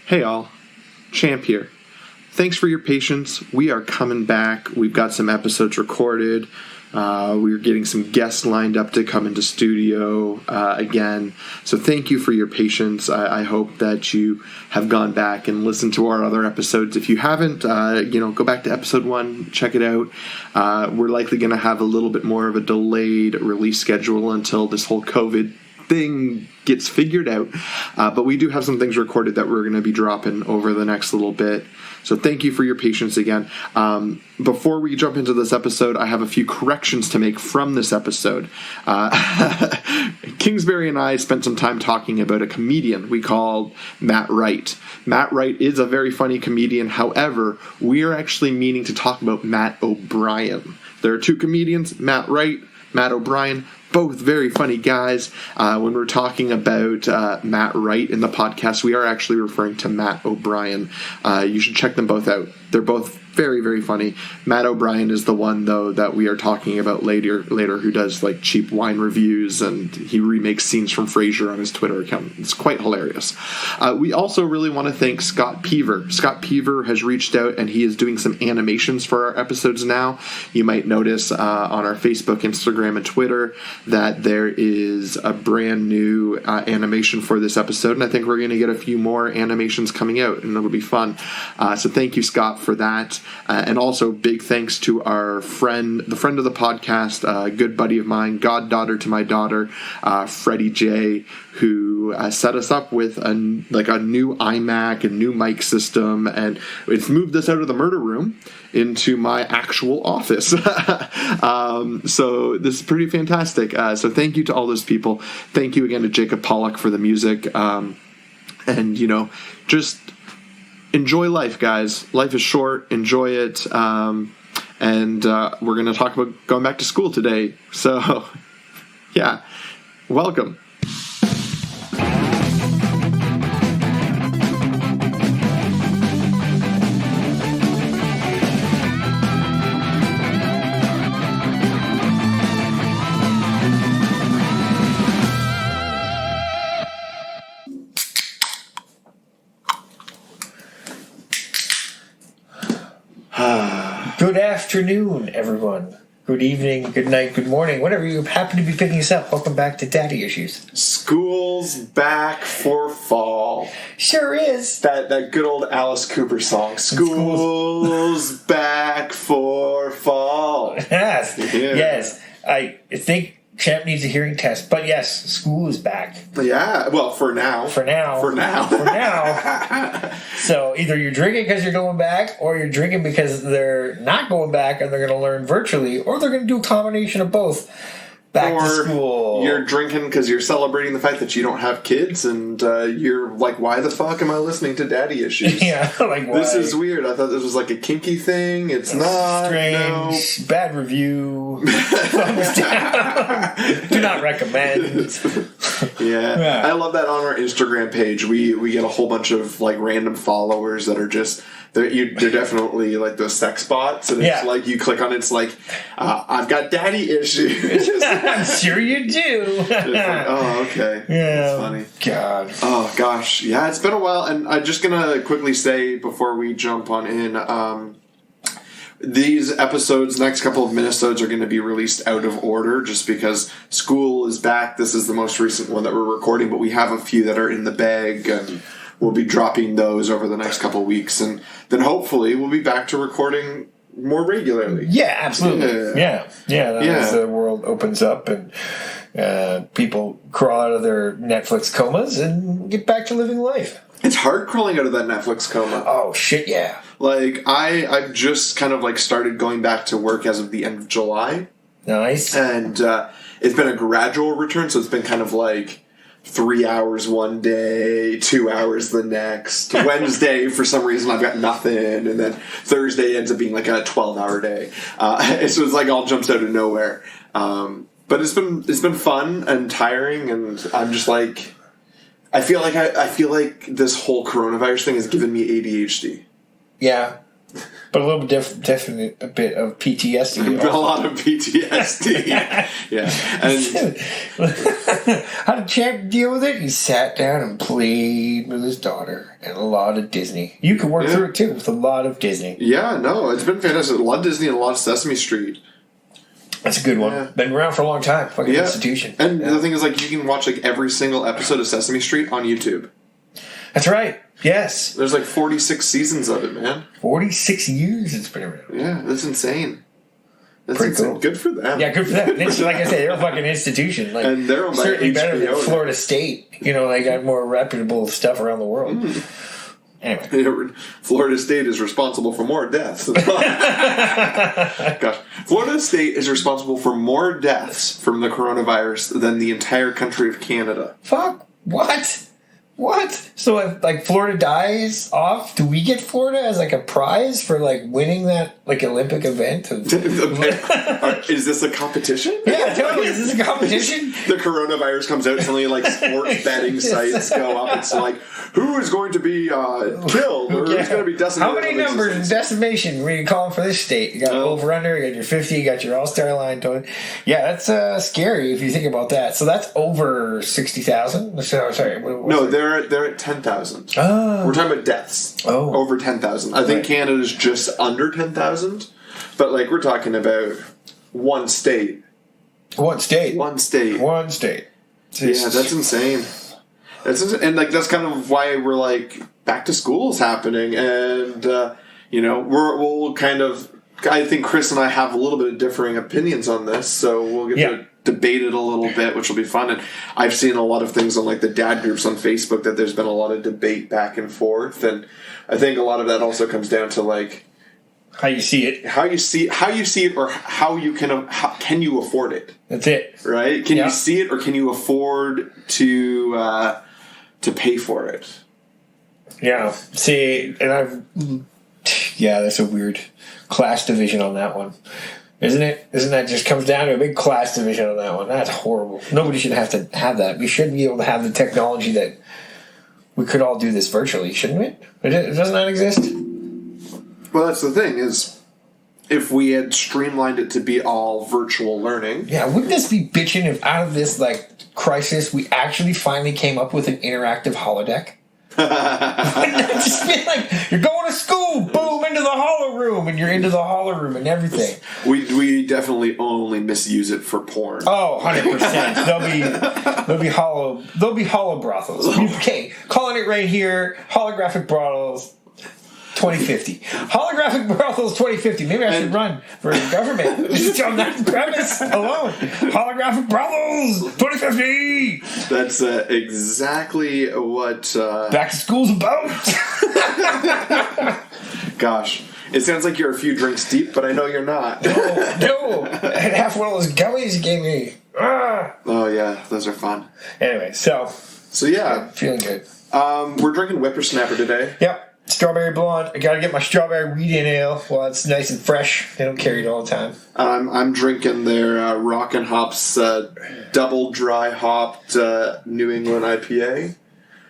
Hey all, Champ here. Thanks for your patience. We are coming back. We've got some episodes recorded. We're getting some guests lined up to come into studio again. So thank you for your patience. I hope that you have gone back and listened to our other episodes. If you haven't, go back to episode 1, check it out. We're likely going to have a little bit more of a delayed release schedule until this whole COVID thing gets figured out, but we do have some things recorded that we're going to be dropping over the next little bit. So thank you for your patience again. Before we jump into this episode, I have a few corrections to make from this episode. Kingsbury and I spent some time talking about a comedian we called Matt Wright. Matt Wright is a very funny comedian. However, we are actually meaning to talk about Matt O'Brien. There are two comedians, Matt Wright, Matt O'Brien, both very funny guys. When we're talking about Matt Wright in the podcast, we are actually referring to Matt O'Brien. You should check them both out. They're both very, very funny. Matt O'Brien is the one, though, that we are talking about later, who does like cheap wine reviews, and he remakes scenes from Frasier on his Twitter account. It's quite hilarious. We also really want to thank Scott Peever. Scott Peever has reached out, and he is doing some animations for our episodes now. You might notice on our Facebook, Instagram, and Twitter that there is a brand new animation for this episode, and I think we're going to get a few more animations coming out, and it'll be fun. So thank you, Scott, for that. And also big thanks to our friend, the friend of the podcast, a good buddy of mine, goddaughter to my daughter, Freddy J, who set us up with a new iMac and new mic system, and it's moved us out of the murder room into my actual office. So this is pretty fantastic. So thank you to all those people. Thank you again to Jacob Pollack for the music. And, just enjoy life, guys. Life is short. Enjoy it. And we're going to talk about going back to school today. So, yeah. Welcome. Good afternoon, everyone. Good evening, good night, good morning, whatever you happen to be picking us up. Welcome back to Daddy Issues. School's back for fall. Sure is. That good old Alice Cooper song. School's back for fall. Yes. Yeah. Yes. I think Champ needs a hearing test, but yes, school is back. Yeah, well, for now. For now. So either you're drinking because you're going back, or you're drinking because they're not going back and they're going to learn virtually, or they're going to do a combination of both. Back to school. You're drinking because you're celebrating the fact that you don't have kids, and you're like, why the fuck am I listening to Daddy Issues? Yeah, like why? This is weird. I thought this was like a kinky thing. It's not. Strange. No. Bad review. Thumbs down. Do not recommend. Yeah. I love that on our Instagram page. We get a whole bunch of like random followers that are just. They're definitely like those sex bots, and it's like you click on it, it's like, I've got daddy issues. I'm sure you do. It's like, oh, okay. Yeah. That's funny. God. Oh, gosh. Yeah, it's been a while, and I'm just going to quickly say before we jump on in, these episodes, next couple of minisodes, are going to be released out of order just because school is back. This is the most recent one that we're recording, but we have a few that are in the bag, and we'll be dropping those over the next couple of weeks, and then hopefully we'll be back to recording more regularly. Yeah, absolutely. Yeah. As the world opens up and people crawl out of their Netflix comas and get back to living life. It's hard crawling out of that Netflix coma. Oh, shit, yeah. Like, I've just kind of like started going back to work as of the end of July. Nice. And it's been a gradual return, so it's been kind of like 3 hours one day, 2 hours the next. Wednesday, for some reason, I've got nothing, and then Thursday ends up being like a 12-hour day. So it's like all jumps out of nowhere. But it's been fun and tiring, and I'm just like, I feel like this whole coronavirus thing has given me ADHD. Yeah. But a little definite a bit of PTSD. A lot of PTSD. Yeah. And how did Champ deal with it? He sat down and played with his daughter and a lot of Disney. You can work through it too with a lot of Disney. Yeah, no, it's been fantastic. A lot of Disney and a lot of Sesame Street. That's a good one. Yeah. Been around for a long time. Fucking institution. And the thing is, like, you can watch like every single episode of Sesame Street on YouTube. That's right. Yes. There's like 46 seasons of it, man. 46 years it's been around. Yeah, that's insane. That's pretty insane. cool. Good for them. Yeah, good for them. It's, like I said, they're a fucking institution. Like, and they're certainly HBO better than now. Florida State. You know, they got more reputable stuff around the world. Anyway. Florida State is responsible for more deaths. Gosh. Florida State is responsible for more deaths from the coronavirus than the entire country of Canada. Fuck. What? What? So if, like, Florida dies off, do we get Florida as, like, a prize for, like, winning that, like, Olympic event? Is this a competition? Yeah, totally. Is this a competition? The coronavirus comes out, suddenly, like, sports betting sites go up. It's like, who is going to be killed? Or who's going to be decimated? How many numbers in decimation were you calling for this state? You got over-under, you got your 50, you got your all-star line. Yeah, that's scary if you think about that. So that's over 60,000? Sorry. No, they're at 10,000. Oh. We're talking about deaths. Oh. Over 10,000. I think Canada's just under 10,000. But, like, we're talking about one state. One state. One state. One state. Yeah, that's insane. And like that's kind of why we're like back to school is happening, and you know we'll kind of. I think Chris and I have a little bit of differing opinions on this, so we'll get to debate it a little bit, which will be fun. And I've seen a lot of things on like the dad groups on Facebook that there's been a lot of debate back and forth, and I think a lot of that also comes down to like how you see it, or how can you afford it? That's it, right? Can you see it, or can you afford to pay for it? Yeah. See, and that's a weird class division on that one, isn't it? Isn't that just comes down to a big class division on that one? That's horrible. Nobody should have to have that. We should be able to have the technology that we could all do this virtually, shouldn't we? Doesn't that exist? Well, that's the thing is, if we had streamlined it to be all virtual learning. Yeah, wouldn't this be bitching if out of this like crisis we actually finally came up with an interactive holodeck? Wouldn't that just be like, you're going to school, boom, into the holo room, and you're into the holo room and everything. We definitely only misuse it for porn. Oh, 100%. There'll be holo brothels. Okay, calling it right here, holographic brothels 2050. Holographic brothels 2050. Maybe I should run for government. Just on that premise alone. Holographic brothels 2050. That's exactly what Back to School's about. Gosh. It sounds like you're a few drinks deep, but I know you're not. No. I had half one of those gummies you gave me. Oh, yeah. Those are fun. Anyway, so yeah. Feeling good. We're drinking Whippersnapper today. Yep. Strawberry blonde. I gotta get my strawberry wheat in ale while it's nice and fresh. They don't carry it all the time. I'm drinking their Rockin' Hops double dry hopped New England IPA.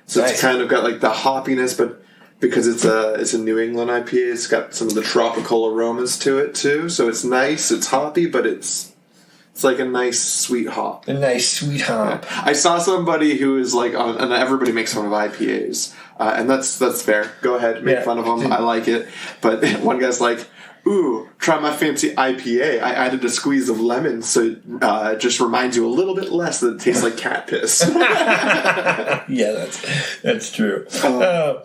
So It's kind of got like the hoppiness, but because it's a New England IPA, it's got some of the tropical aromas to it too. So it's nice. It's hoppy, but it's like a nice sweet hop. A nice sweet hop. I saw somebody who is like and everybody makes fun of IPAs. And that's fair. Go ahead, make fun of them. I like it. But one guy's like, ooh, try my fancy IPA. I added a squeeze of lemon, so it just reminds you a little bit less that it tastes like cat piss. Yeah, that's true.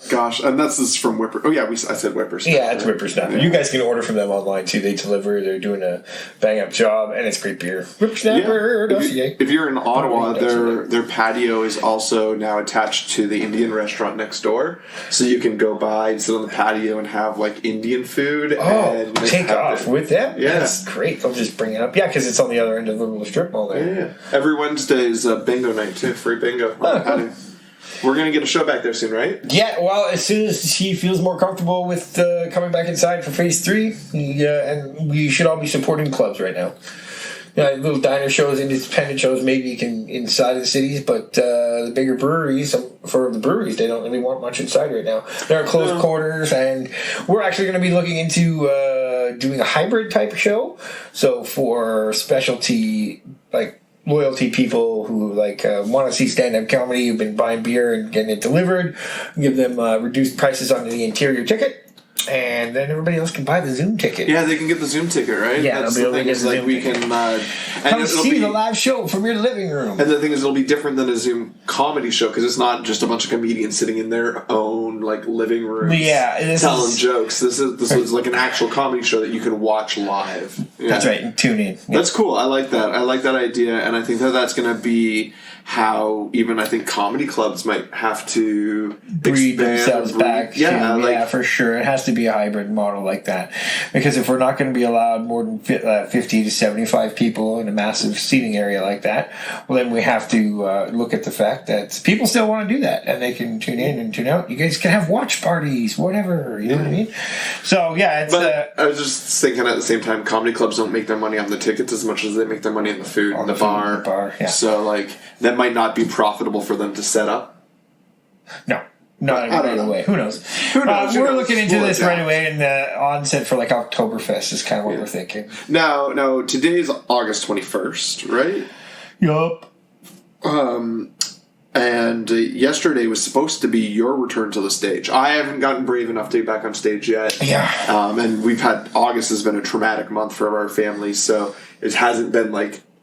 Gosh, and that's just from Whipper. Oh, yeah, I said Whippersnapper. Yeah, it's Whippersnapper. Yeah. You guys can order from them online, too. They deliver. They're doing a bang-up job, and it's great beer. Whippersnapper. Yeah. If you're in Ottawa, their patio is also now attached to the Indian restaurant next door, so you can go by and sit on the patio and have, like, Indian food. And take off with them? Yeah. That's great. They'll just bring it up. Yeah, because it's on the other end of the little strip mall there. Yeah. Every Wednesday is bingo night, too. Free bingo. Cool. We're going to get a show back there soon, right? Yeah, well, as soon as he feels more comfortable with coming back inside for Phase 3, and we should all be supporting clubs right now. little diner shows, independent shows, maybe you can inside of the cities, but the bigger breweries, for the breweries, they don't really want much inside right now. They're close quarters, and we're actually going to be looking into doing a hybrid type show. So for specialty, like loyalty people who want to see stand-up comedy, who've been buying beer and getting it delivered, give them reduced prices on the interior ticket. And then everybody else can buy the Zoom ticket. Yeah, they can get the Zoom ticket, right? Yeah, that's the thing is like we can come see the live show from your living room. And the thing is, it'll be different than a Zoom comedy show because it's not just a bunch of comedians sitting in their own living rooms, telling jokes. This is like an actual comedy show that you can watch live. Yeah. That's right, and tune in. Yeah. That's cool. I like that. I like that idea, and I think that's going to be how even I think comedy clubs might have to breed themselves back. Yeah, for sure. It has to be a hybrid model like that, because if we're not going to be allowed more than 50 to 75 people in a massive seating area like that, well, then we have to look at the fact that people still want to do that, and they can tune in and tune out. You guys can have watch parties, whatever. You know what I mean? So yeah, it's. But I was just thinking at the same time, comedy clubs don't make their money on the tickets as much as they make their money on the food and the bar. Yeah. So that might not be profitable for them to set up. No. Not right away. Who knows? We're looking into this right away, and the onset for Oktoberfest is kind of what we're thinking. Now, today's August 21st, right? Yup. And yesterday was supposed to be your return to the stage. I haven't gotten brave enough to get back on stage yet. Yeah. And August has been a traumatic month for our family, so it hasn't been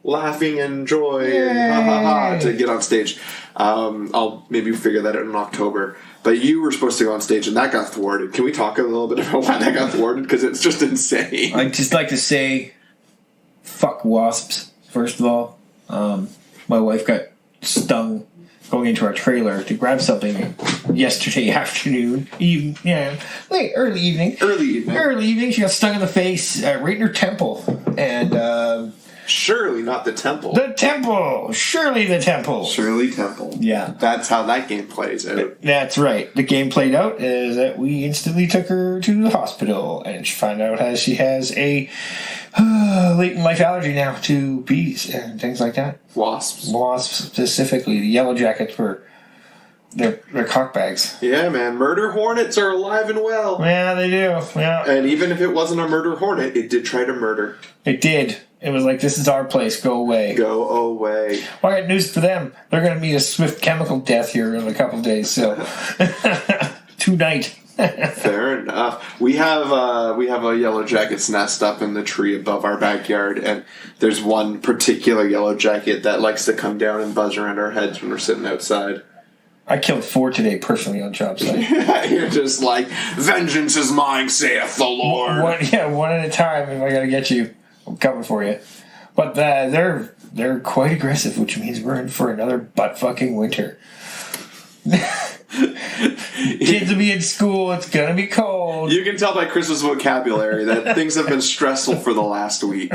laughing and joy and ha ha ha to get on stage. I'll maybe figure that out in October. But you were supposed to go on stage, and that got thwarted. Can we talk a little bit about why that got thwarted? Because it's just insane. I'd just like to say, fuck wasps, first of all. My wife got stung going into our trailer to grab something yesterday afternoon. Early evening. She got stung in the face, right in her temple. And... surely not the temple. The temple! Surely the temple. Shirley Temple. Yeah. That's how that game plays out. That's right. The game played out is that we instantly took her to the hospital, and she found out how she has a latent life allergy now to bees and things like that. Wasps. Wasps, specifically. The yellow jackets were... They're cockbags. Yeah, man. Murder hornets are alive and well. Yeah, they do. Yeah. And even if it wasn't a murder hornet, it did try to murder. It did. It was like, this is our place. Go away. Go away. Well, I got news for them. They're going to meet a swift chemical death here in a couple of days. So, tonight. Fair enough. We have a yellow jacket's nest up in the tree above our backyard, and there's one particular yellow jacket that likes to come down and buzz around our heads when we're sitting outside. I killed 4 today personally on job site. You're just like, vengeance is mine, saith the Lord. One at a time. If I got to get you, I'm coming for you. But they're quite aggressive, which means we're in for another butt-fucking winter. Kids will be in school. It's going to be cold. You can tell by Chris's vocabulary that things have been stressful for the last week.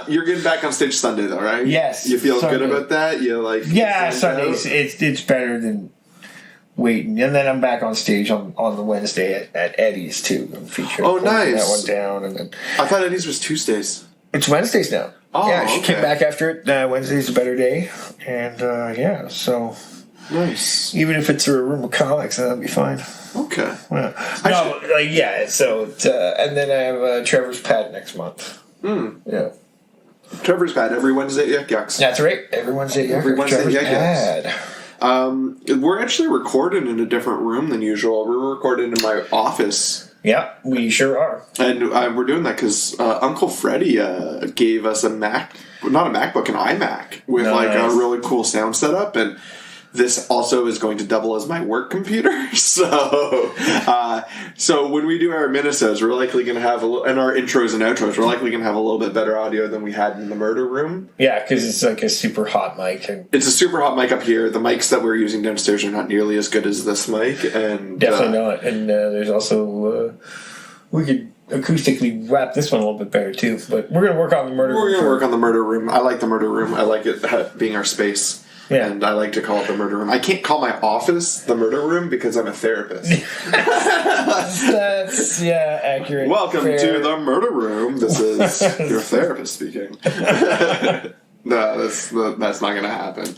You're getting back on stage Sunday, though, right? Yes. You feel good about that? Yeah, Sundays. It's better than waiting. And then I'm back on stage on the Wednesday at Eddie's, too. I'm featuring. Oh, nice. That one down. And then I thought Eddie's was Tuesdays. It's Wednesdays now. Oh, yeah, she okay. came back after it. Wednesday's a better day. And, so... Nice. Even if it's a room of comics, that'll be fine. Okay. Yeah. So, and then I have Trevor's Pad next month. Yeah. Trevor's Pad every Wednesday at Yuck Yucks. That's right. Every Wednesday at Yuck Yucks. We're actually recording in a different room than usual. We're recording in my office. Yeah, we sure are. And we're doing that because Uncle Freddy gave us a Mac, not a MacBook, an iMac with a really cool sound setup, and this also is going to double as my work computer. So when we do our minisodes, we're likely going to have and our intros and outros, we're likely going to have a little bit better audio than we had in the murder room. Yeah, because it's like a super hot mic. It's a super hot mic up here. The mics that we're using downstairs are not nearly as good as this mic. And definitely not. And there's also... we could acoustically wrap this one a little bit better, too. But we're going to work on the murder room. We're going to work on the murder room. I like the murder room. I like it being our space. Yeah. And I like to call it the murder room. I can't call my office the murder room because I'm a therapist. That's, accurate. Welcome Fair. to the murder room. This is your therapist speaking. No, that's not going to happen.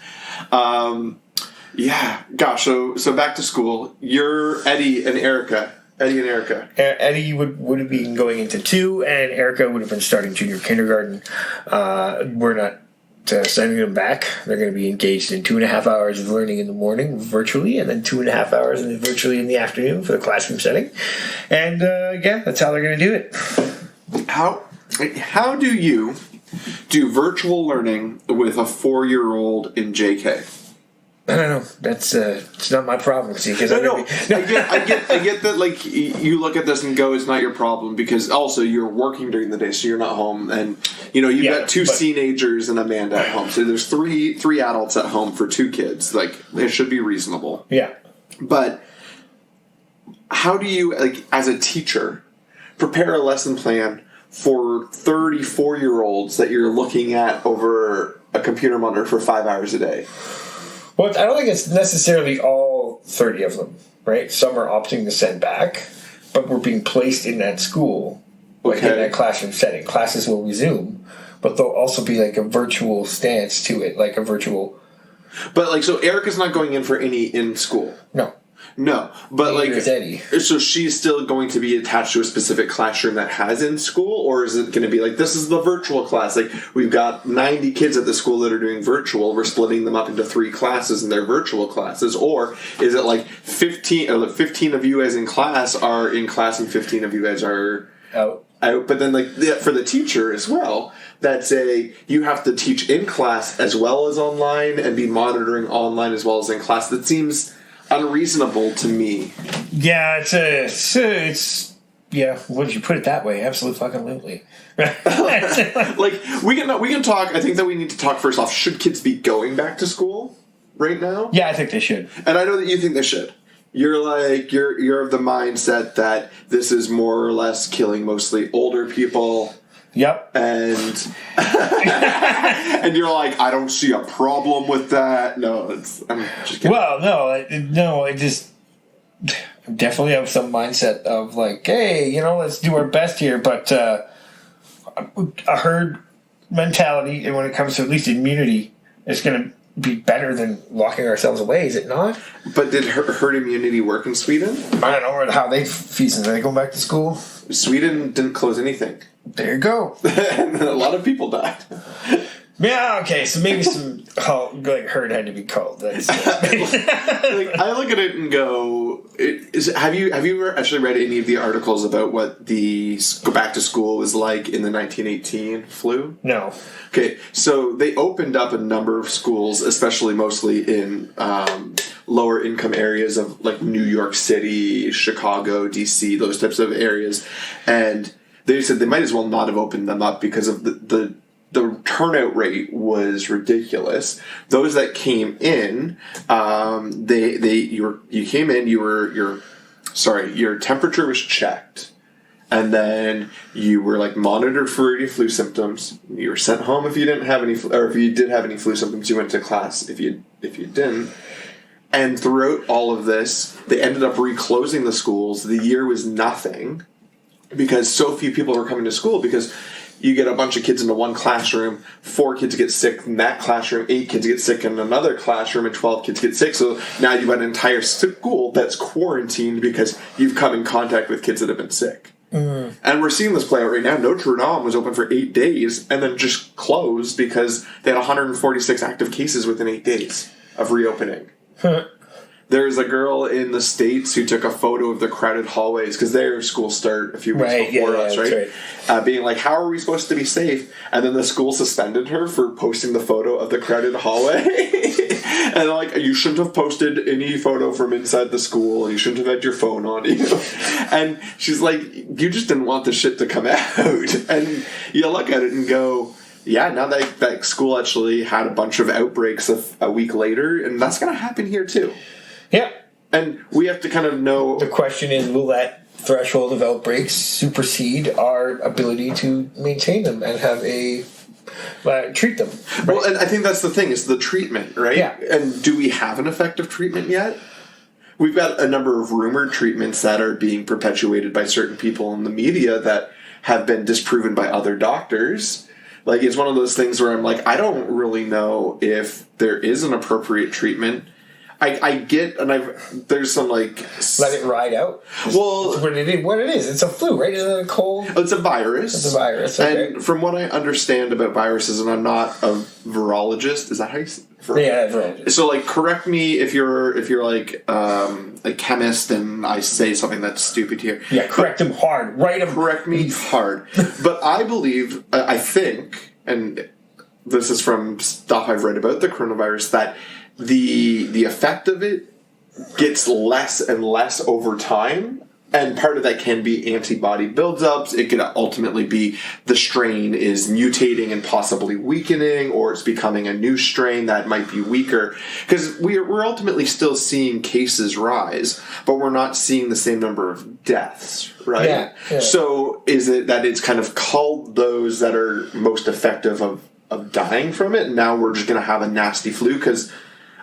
Gosh, so back to school. You're Eddie and Erica. Eddie would have been going into 2, and Erica would have been starting junior kindergarten. We're not sending them back. They're going to be engaged in 2.5 hours of learning in the morning virtually, and then 2.5 hours virtually in the afternoon for the classroom setting. And that's how they're going to do it. How do you do virtual learning with a 4-year-old in JK? I don't know. That's it's not my problem. See, because I get that. Like, you look at this and go, "It's not your problem," because also you're working during the day, so you're not home, and you've got 2 teenagers and Amanda at home, so there's three adults at home for 2 kids. Like, it should be reasonable. Yeah. But how do you, like, as a teacher, prepare a lesson plan for 34-year-olds that you're looking at over a computer monitor for 5 hours a day? Well, I don't think it's necessarily all 30 of them, right? Some are opting to send back, but we're being placed in that school, in that classroom setting. Classes will resume, but there'll also be like a virtual stance to it, like a virtual... But, so Erica's not going in for any in school? No, but Neither is Eddie. So she's still going to be attached to a specific classroom that has in school, or is it going to be like, this is the virtual class? Like, we've got 90 kids at the school that are doing virtual. We're splitting them up into 3 classes and they're virtual classes, or is it like 15 of you guys in class are in class and 15 of you guys are out? But then, for the teacher as well, you have to teach in class as well as online and be monitoring online as well as in class. That seems unreasonable to me. Yeah, would you put it that way? Absolutely. Like, we can talk. I think that we need to talk first off. Should kids be going back to school right now? Yeah, I think they should. And I know that you think they should. You're of the mindset that this is more or less killing mostly older people. Yep. And and you're like, I don't see a problem with that. No, I'm just kidding. Well, no, I just definitely have some mindset of like, hey, let's do our best here, but a herd mentality, and when it comes to at least immunity, it's going to be better than locking ourselves away, is it not? But did herd immunity work in Sweden? I don't know how they feasting. Are they going back to school? Sweden didn't close anything. There you go. And a lot of people died. Yeah, okay, so maybe some herd had to be called. That's, I look at it and go, have you ever actually read any of the articles about what the go back to school was like in the 1918 flu? No. Okay, so they opened up a number of schools, especially mostly in lower income areas of like New York City, Chicago, DC, those types of areas, and they said they might as well not have opened them up because of the turnout rate was ridiculous. Those that came in, you came in, your temperature was checked, and then you were like monitored for any flu symptoms. You were sent home if you didn't have any, or if you did have any flu symptoms, you went to class. If you didn't. And throughout all of this, they ended up reclosing the schools. The year was nothing because so few people were coming to school, because you get a bunch of kids into one classroom, 4 kids get sick in that classroom, 8 kids get sick in another classroom, and 12 kids get sick. So now you've got an entire school that's quarantined because you've come in contact with kids that have been sick. Mm. And we're seeing this play out right now. Notre Dame was open for 8 days and then just closed because they had 146 active cases within 8 days of reopening. There's a girl in the States who took a photo of the crowded hallways because their schools start a few weeks before us, right? Being like, how are we supposed to be safe? And then the school suspended her for posting the photo of the crowded hallway. And like, you shouldn't have posted any photo from inside the school, and you shouldn't have had your phone on you. And she's like, you just didn't want the shit to come out. And you look at it and go, yeah, now that school actually had a bunch of outbreaks a week later, and that's going to happen here too. Yeah. And we have to kind of know... The question is, will that threshold of outbreaks supersede our ability to maintain them and have a but treat them. Right? Well, and I think that's the thing, is the treatment, right? Yeah. And do we have an effective treatment yet? We've got a number of rumored treatments that are being perpetuated by certain people in the media that have been disproven by other doctors. Like, it's one of those things where I'm like, I don't really know if there is an appropriate treatment. I get, and there's some, like... Let it ride out? Well... What it is. It's a flu, right? Isn't it a cold? It's a virus. It's a virus, okay. And from what I understand about viruses, and I'm not a virologist, is that how you say it? Yeah, virologist. So, like, correct me if you're like a chemist and I say something that's stupid here. Yeah, correct him hard. Write him. Correct me hard. But I believe, I think, and this is from stuff I've read about the coronavirus, that the effect of it gets less and less over time, and part of that can be antibody buildups. It could ultimately be the strain is mutating and possibly weakening, or it's becoming a new strain that might be weaker, because we're ultimately still seeing cases rise, but we're not seeing the same number of deaths, right? Yeah. So is it that it's kind of culled those that are most effective of dying from it, and now we're just going to have a nasty flu? Because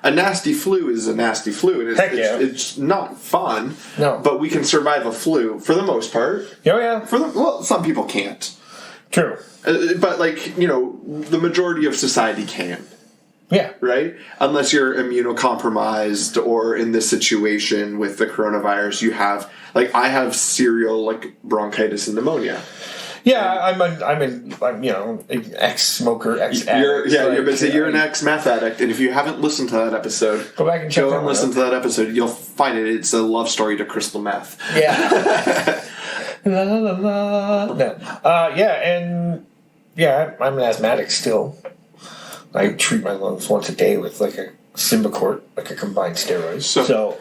a nasty flu is a nasty flu, and it's not fun. No, but we can survive a flu for the most part. Oh yeah. Well, some people can't. True. But the majority of society can. Yeah. Right? Unless you're immunocompromised, or in this situation with the coronavirus, you have, like, I have serial, like, bronchitis and pneumonia. Yeah, I'm an ex-smoker, ex-addict. You're an ex-meth addict, and if you haven't listened to that episode, go back and check. Go and listen to that episode. You'll find it. It's a love story to crystal meth. Yeah. La la la. No. I'm an asthmatic still. I treat my lungs once a day with like a Symbicort, like a combined steroid. So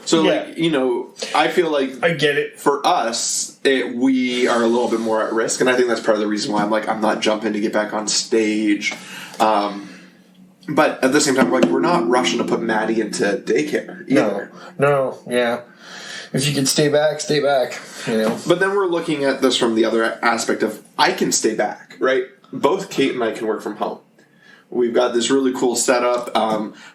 I feel like I get it. For us, we are a little bit more at risk, and I think that's part of the reason why I'm not jumping to get back on stage. But at the same time, we're not rushing to put Maddie into daycare either. No, yeah. If you can stay back, stay back. But then we're looking at this from the other aspect of I can stay back, right? Both Kate and I can work from home. We've got this really cool setup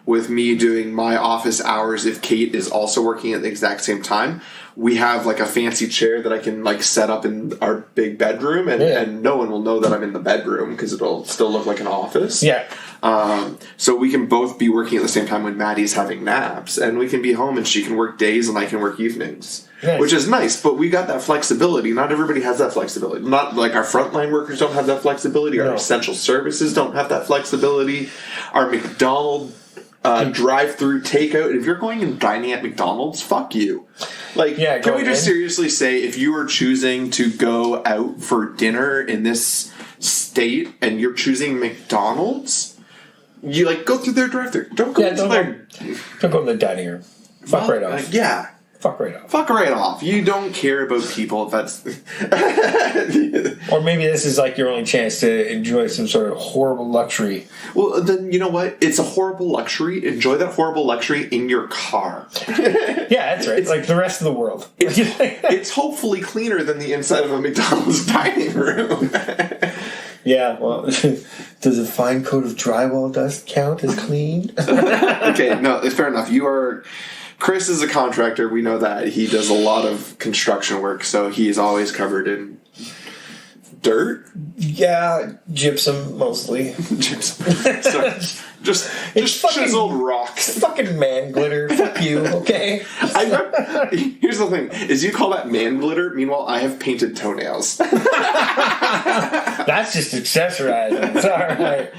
with me doing my office hours if Kate is also working at the exact same time. We have like a fancy chair that I can like set up in our big bedroom, and no one will know that I'm in the bedroom because it'll still look like an office. Yeah. So we can both be working at the same time when Maddie's having naps, and we can be home and she can work days and I can work evenings. Nice. Which is nice, but we got that flexibility. Not everybody has that flexibility. Not like our frontline workers don't have that flexibility. Our essential services don't have that flexibility. Our McDonald's drive-through takeout. If you're going and dining at McDonald's, fuck you. Can we just seriously say, if you are choosing to go out for dinner in this state and you're choosing McDonald's, you go through their drive-through. Don't go into their... Don't go in the dining room. Fuck right off. Yeah. Fuck right off. Fuck right off. You don't care about people if that's... Or maybe this is like your only chance to enjoy some sort of horrible luxury. Well, then, you know what? It's a horrible luxury. Enjoy that horrible luxury in your car. Yeah, that's right. It's like the rest of the world. It's hopefully cleaner than the inside of a McDonald's dining room. Yeah, well, does a fine coat of drywall dust count as clean? Okay, no, fair enough. Chris is a contractor. We know that. He does a lot of construction work, so he is always covered in dirt. Yeah, gypsum mostly. Gypsum. So, just chiseled rocks. Fucking man glitter. Fuck you, okay? Here's the thing, is you call that man glitter, meanwhile I have painted toenails. That's just accessorizing. It's alright.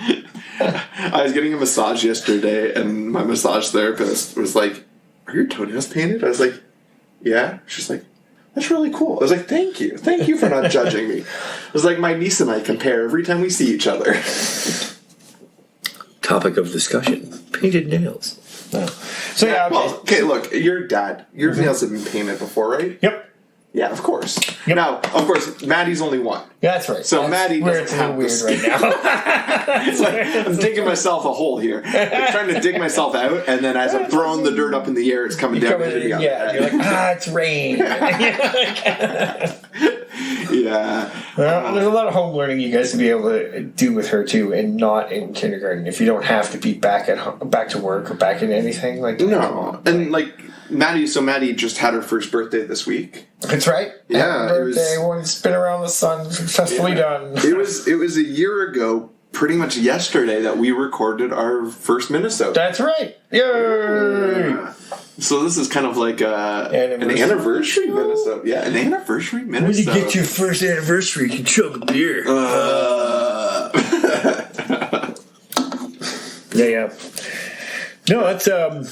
I was getting a massage yesterday, and my massage therapist was like, "Are your toenails painted?" I was like, "Yeah." She's like, "That's really cool." I was like, "Thank you. Thank you for not judging me." It was like my niece and I compare every time we see each other. Topic of discussion: painted nails. No. So yeah, okay. Well, okay, look, your dad, your nails have been painted before, right? Yep. Yeah, of course. Yep. Now, of course, Maddie's only one. Yeah, that's right. So Maddie doesn't have weird right now. It's like I'm digging myself a hole here. I'm trying to dig myself out, and then as I'm throwing the dirt up in the air, it's coming down. Yeah, you're like, it's rain. Yeah. There's a lot of home learning you guys to be able to do with her too, and not in kindergarten. If you don't have to be back at home, back to work or back in anything like that. No, and like Maddie. So Maddie just had her first birthday this week. That's right. Yeah, Happy birthday! One spin around the sun, successfully done. It was a year ago, pretty much yesterday, that we recorded our first Minnesota. That's right. Yay! Yeah. So this is kind of like an anniversary Minnesota. Yeah, an anniversary Minnesota. When you get your first anniversary, you can chug a beer. Yeah. No, it's I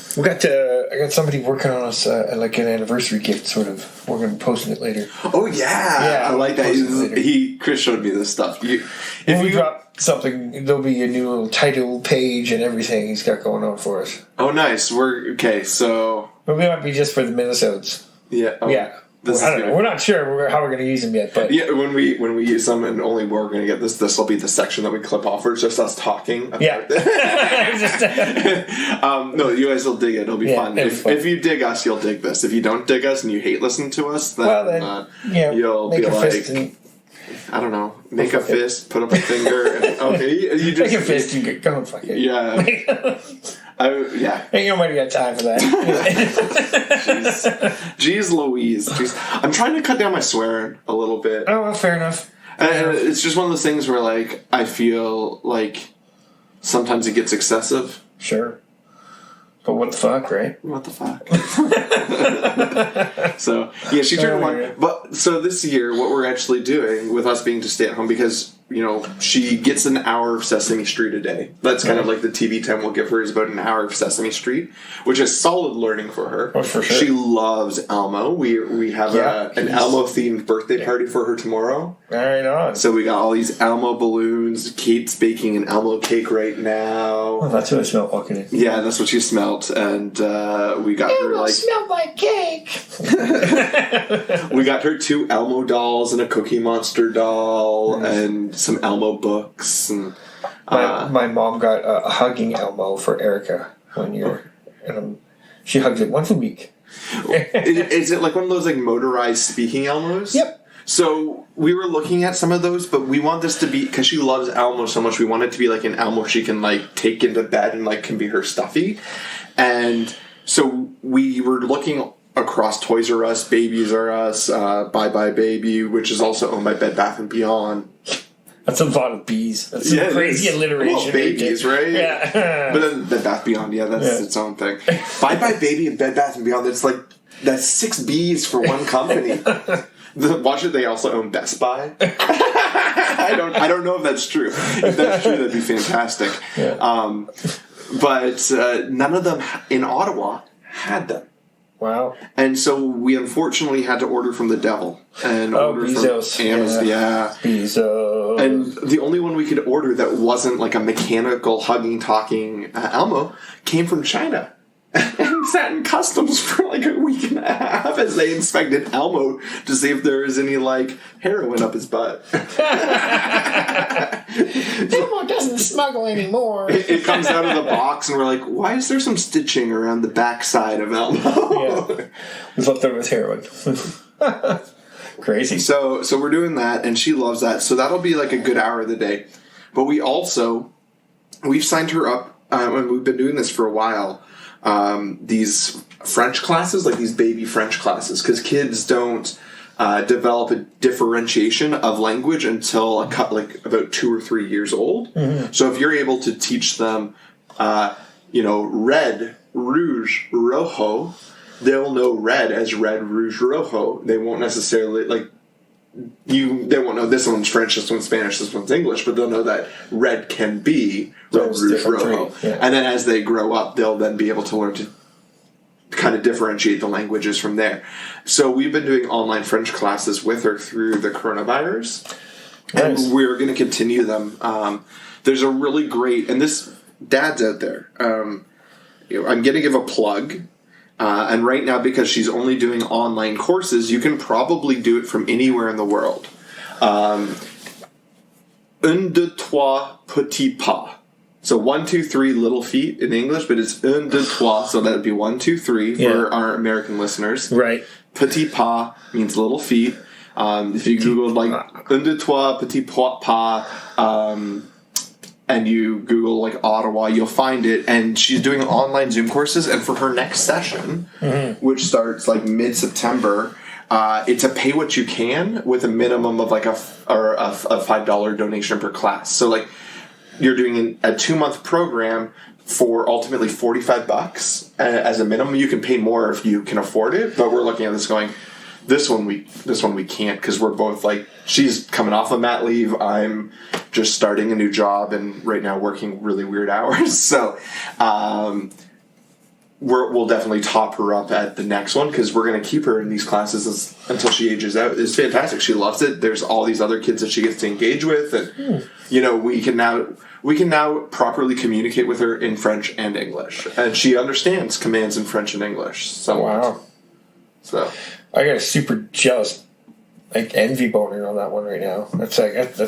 got somebody working on us like an anniversary gift, sort of. We're going to be posting it later. Oh yeah, I like that. Chris showed me this stuff. If we drop something, there'll be a new little title page and everything he's got going on for us. Oh, nice. We're okay. So, but we might be just for the Minnesotas. Yeah. Oh, yeah. I don't know. We're not sure how we're going to use them yet, but yeah, when we use them, and only we're going to get this. This will be the section that we clip off, or it's just us talking. About no, you guys will dig it. It'll be fun. If you dig us, you'll dig this. If you don't dig us and you hate listening to us, then you'll be like, I don't know, make a fist, put up a finger, and okay, you just make a fist. You go and fuck it. Yeah. Ain't nobody got time for that. Jeez Louise. I'm trying to cut down my swearing a little bit. Oh, well, fair enough. And it's just one of those things where, like, I feel like sometimes it gets excessive. Sure. But what the fuck, right? What the fuck? So, yeah, she turned one. But, so this year, what we're actually doing with us being to stay at home, because, you know, she gets an hour of Sesame Street a day. That's kind of like the TV time we'll give her, is about an hour of Sesame Street, which is solid learning for her. Oh, for sure. She loves Elmo. We have an Elmo-themed birthday party for her tomorrow. Right on. So we got all these Elmo balloons. Kate's baking an Elmo cake right now. Oh, that's what I smelled walking in. Yeah, that's what she smelled. And we got her like... smelled like cake! We got her 2 Elmo dolls and a Cookie Monster doll and some Elmo books. And my mom got a hugging Elmo for Erica 1 year. And she hugs it once a week. Is it like one of those like motorized speaking Elmos? Yep. So we were looking at some of those, but we want this to be, because she loves Elmo so much, we want it to be like an Elmo she can like take into bed and like can be her stuffy. And so we were looking across Toys R Us, Babies R Us, Bye Bye Baby, which is also owned by Bed Bath & Beyond. That's a lot of bees. That's some crazy alliteration. Well, babies, right? Yeah. But then Bed Bath & Beyond, that's its own thing. Bye Bye Baby and Bed Bath & Beyond, that's 6 B's for one company. Watch it, they also own Best Buy. I don't know if that's true. If that's true, that'd be fantastic. Yeah. But none of them in Ottawa had them. Wow. And so we unfortunately had to order from the devil. And order Bezos. From Amazon. Yeah. Bezos. And the only one we could order that wasn't like a mechanical, hugging, talking Elmo came from China. And sat in customs for like a week and a half as they inspected Elmo to see if there was any like heroin up his butt. Elmo doesn't smuggle anymore. It comes out of the box and we're like, why is there some stitching around the backside of Elmo? Yeah. We thought there was heroin. Crazy. So we're doing that, and she loves that. So that'll be like a good hour of the day. But we've signed her up, and we've been doing this for a while. These French classes, like these baby French classes, because kids don't develop a differentiation of language until about 2 or 3 years old. Mm-hmm. So if you're able to teach them, red, rouge, rojo, they'll know red as red, rouge, rojo. They won't necessarily they won't know this one's French, this one's Spanish, this one's English, but they'll know that red can be red, rouge, rojo. Yeah. And then as they grow up, they'll then be able to learn to kind of differentiate the languages from there. So we've been doing online French classes with her through the coronavirus. Nice. And we're going to continue them. There's a really great, and this, dads out there, I'm going to give a plug. And right now, because she's only doing online courses, you can probably do it from anywhere in the world. Un, deux, trois, petit pas. So 1, 2, 3 little feet in English, but it's un, deux, trois, so that would be 1, 2, 3 for our American listeners. Right. Petit pas means little feet. If you Googled like un, deux, trois, petit pas, and you Google like Ottawa, you'll find it. And she's doing online Zoom courses. And for her next session, which starts like mid-September, it's a pay what you can with a minimum of like a $5 donation per class. So like you're doing a 2-month program for ultimately $45 as a minimum. You can pay more if you can afford it, but we're looking at this going, this one we can't, because we're both like, she's coming off of mat leave, I'm just starting a new job and right now working really weird hours. So we'll definitely top her up at the next one, because we're going to keep her in these classes until she ages out. It's fantastic. She loves it. There's all these other kids that she gets to engage with, and we can now properly communicate with her in French and English, and she understands commands in French and English. So wow. So I got a super jealous, like, envy boner on that one right now. That's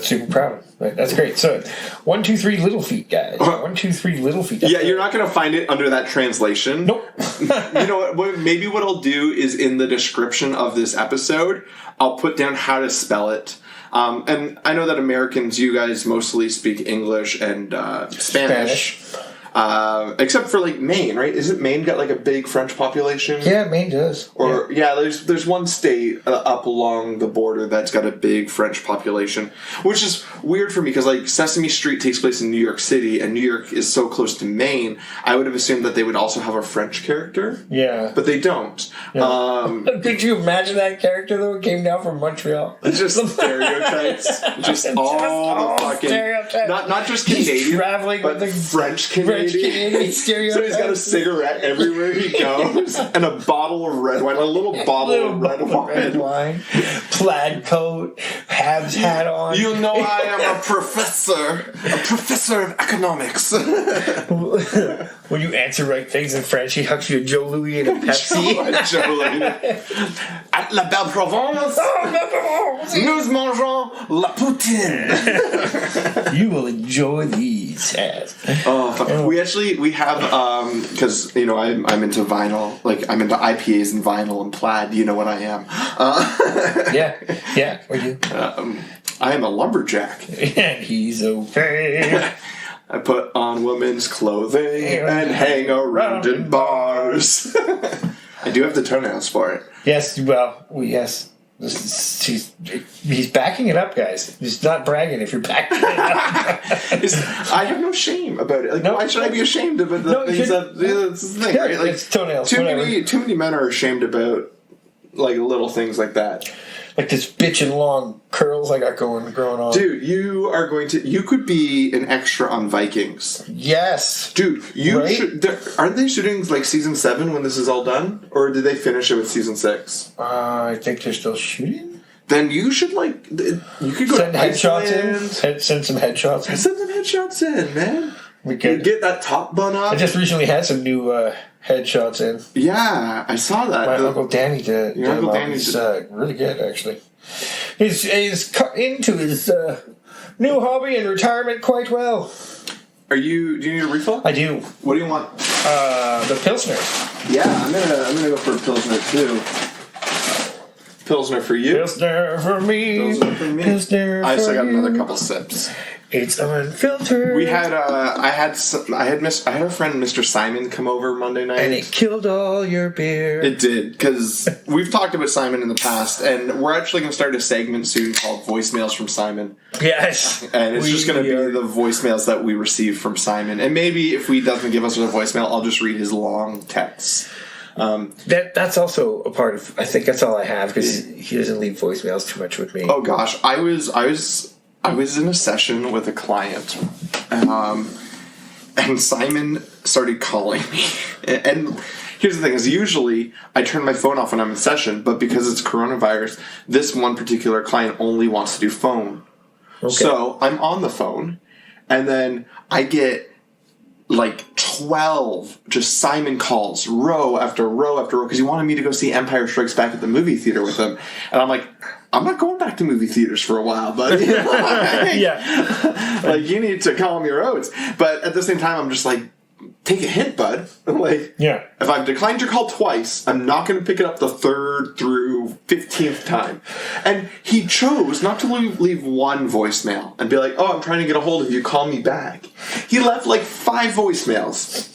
super proud. Like, that's great. So 1, 2, 3 little feet, guys. 1, 2, 3 little feet. That's you're not going to find it under that translation. Nope. You know what? Maybe what I'll do is in the description of this episode, I'll put down how to spell it. And I know that Americans, you guys mostly speak English and Spanish. Except for like Maine, right? Isn't Maine got like a big French population? Yeah, Maine does. Or there's one state up along the border that's got a big French population, which is weird for me because like Sesame Street takes place in New York City, and New York is so close to Maine. I would have assumed that they would also have a French character. Yeah, but they don't. Yeah. Could you imagine that character though? It came down from Montreal. It's just stereotypes. Just all the fucking stereotypes. Not just Canadian, traveling but with the French Canadian. So he's got a cigarette everywhere he goes, and a bottle of red wine, a little bottle of red wine, plaid coat, Habs hat on. You know, I am a professor of economics. When you answer right things in French, he hucks you a Joe Louis and a Pepsi. Joe Louis. At la belle Provence, nous mangeons la poutine. You will enjoy these. We have because I'm into vinyl, like I'm into IPAs and vinyl and plaid. You know what I am. Yeah. What are you? I am a lumberjack. And he's okay. I put on women's clothing and hang around in bars. I do have the toenails for it. Yes. Well, yes. He's backing it up, guys. He's not bragging if you're backing it up. I have no shame about it. Like, why should I be ashamed about the things that... That's the thing, right? Like, it's toenails. Too many men are ashamed about like little things like that. Like this bitchin' long curls I got growing on. Dude, you could be an extra on Vikings. Yes. Dude, should... Aren't they shooting like season 7 when this is all done? Or did they finish it with season 6? I think they're still shooting. Then you should you could go send headshots in. Send some headshots in. Send some headshots in, man. Get that top bun up. I just recently had some new headshots in. Yeah, I saw that. My Uncle Danny did. Your Uncle Danny's really good, actually. He's cut into his new hobby and retirement quite well. Do you need a refill? I do. What do you want? The Pilsner. Yeah, I'm gonna go for a Pilsner too. Pilsner for you. Pilsner for me. Pilsner for me. Pilsner for I still got another couple sips. It's unfiltered. We had I had our friend Mr. Simon come over Monday night, and it killed all your beer. It did, because we've talked about Simon in the past, and we're actually going to start a segment soon called Voicemails from Simon. Yes, and it's just going to be the voicemails that we receive from Simon, and maybe if he doesn't give us a voicemail, I'll just read his long texts. That's also a part of. I think that's all I have because he doesn't leave voicemails too much with me. Oh gosh, I was in a session with a client, and Simon started calling me. And here's the thing: is usually I turn my phone off when I'm in session, but because it's coronavirus, this one particular client only wants to do phone. Okay. So I'm on the phone, and then I get like 12 just Simon calls, row after row after row, because he wanted me to go see Empire Strikes Back at the movie theater with him. And I'm like, I'm not going back to movie theaters for a while, buddy. Yeah. Like, you need to calm your oats. But at the same time, I'm just like, take a hint, bud. Like, Yeah. if I've declined your call twice, I'm not going to pick it up the 3rd through 15th time. And he chose not to leave one voicemail and be like, oh, I'm trying to get a hold of you, call me back. He left like 5 voicemails.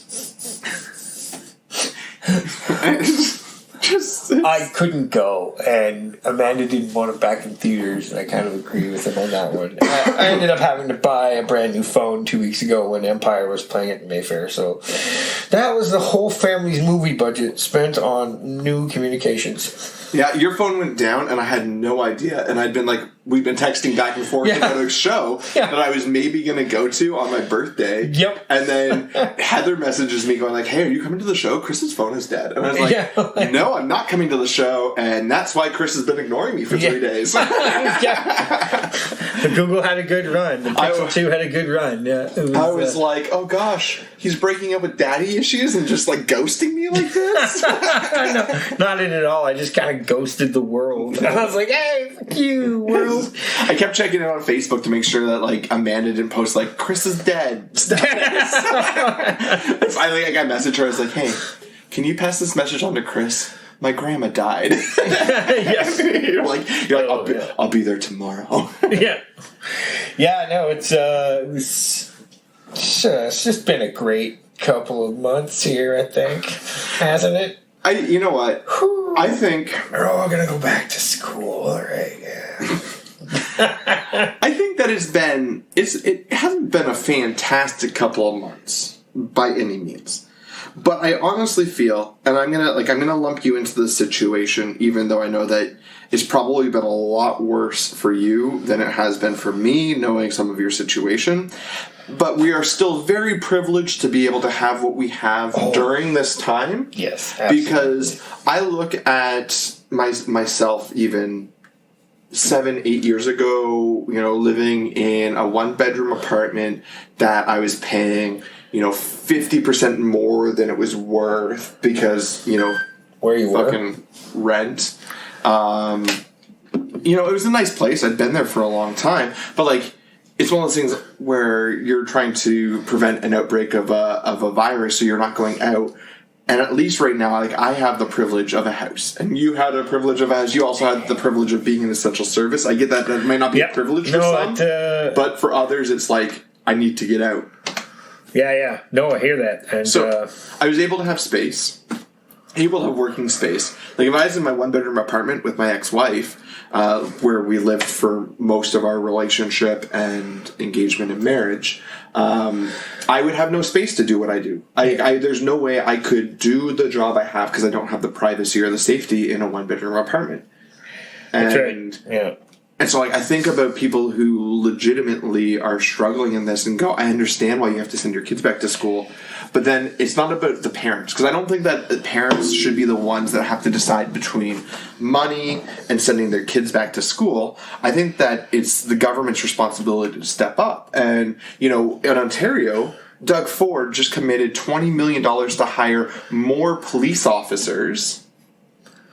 I couldn't go, and Amanda didn't want it back in theaters, and I kind of agree with him on that one. I ended up having to buy a brand new phone 2 weeks ago when Empire was playing it in Mayfair, so that was the whole family's movie budget spent on new communications. Yeah, your phone went down, and I had no idea, and I'd been like, we've been texting back and forth about a show that I was maybe going to go to on my birthday. Yep. And then Heather messages me going like, hey, are you coming to the show? Chris's phone is dead. And I was like, no, I'm not coming to the show, and that's why Chris has been ignoring me for 3 days. The Google had a good run. The Pixel 2 had a good run. Yeah, I was like, oh gosh, he's breaking up with daddy issues and just like ghosting me like this? No, not in at all. I just kind of ghosted the world. I was like, hey, fuck you, world. I kept checking it on Facebook to make sure that like Amanda didn't post like Chris is dead. Finally, I got a message her. I was like, hey, can you pass this message on to Chris? My grandma died. Yes. You're like, I'll be there tomorrow. Yeah. No, it's just been a great couple of months here, I think, hasn't it? You know what? I think we're all gonna go back to school, right? Yeah. I think that it hasn't been a fantastic couple of months by any means. But I honestly feel, and I'm gonna lump you into this situation, even though I know that it's probably been a lot worse for you than it has been for me, knowing some of your situation. But we are still very privileged to be able to have what we have during this time. Yes, absolutely. Because I look at myself even 7-8 years ago, living in a 1-bedroom apartment that I was paying, 50% more than it was worth because, where you fucking rent. It was a nice place. I'd been there for a long time, but like, it's one of those things where you're trying to prevent an outbreak of a virus, so you're not going out. And at least right now, like, I have the privilege of a house, and you had a privilege of a house. You also had the privilege of being an essential service. I get that might not be a privilege for some, but for others, it's like, I need to get out. Yeah. No, I hear that. And so I was able to have space, able to have working space. Like, if I was in my 1-bedroom apartment with my ex-wife, where we lived for most of our relationship and engagement and marriage, I would have no space to do what I do. There's no way I could do the job I have because I don't have the privacy or the safety in a 1-bedroom apartment. And, that's right. Yeah. And so, like, I think about people who legitimately are struggling in this and go, I understand why you have to send your kids back to school. But then it's not about the parents, because I don't think that the parents should be the ones that have to decide between money and sending their kids back to school. I think that it's the government's responsibility to step up. And, in Ontario, Doug Ford just committed $20 million to hire more police officers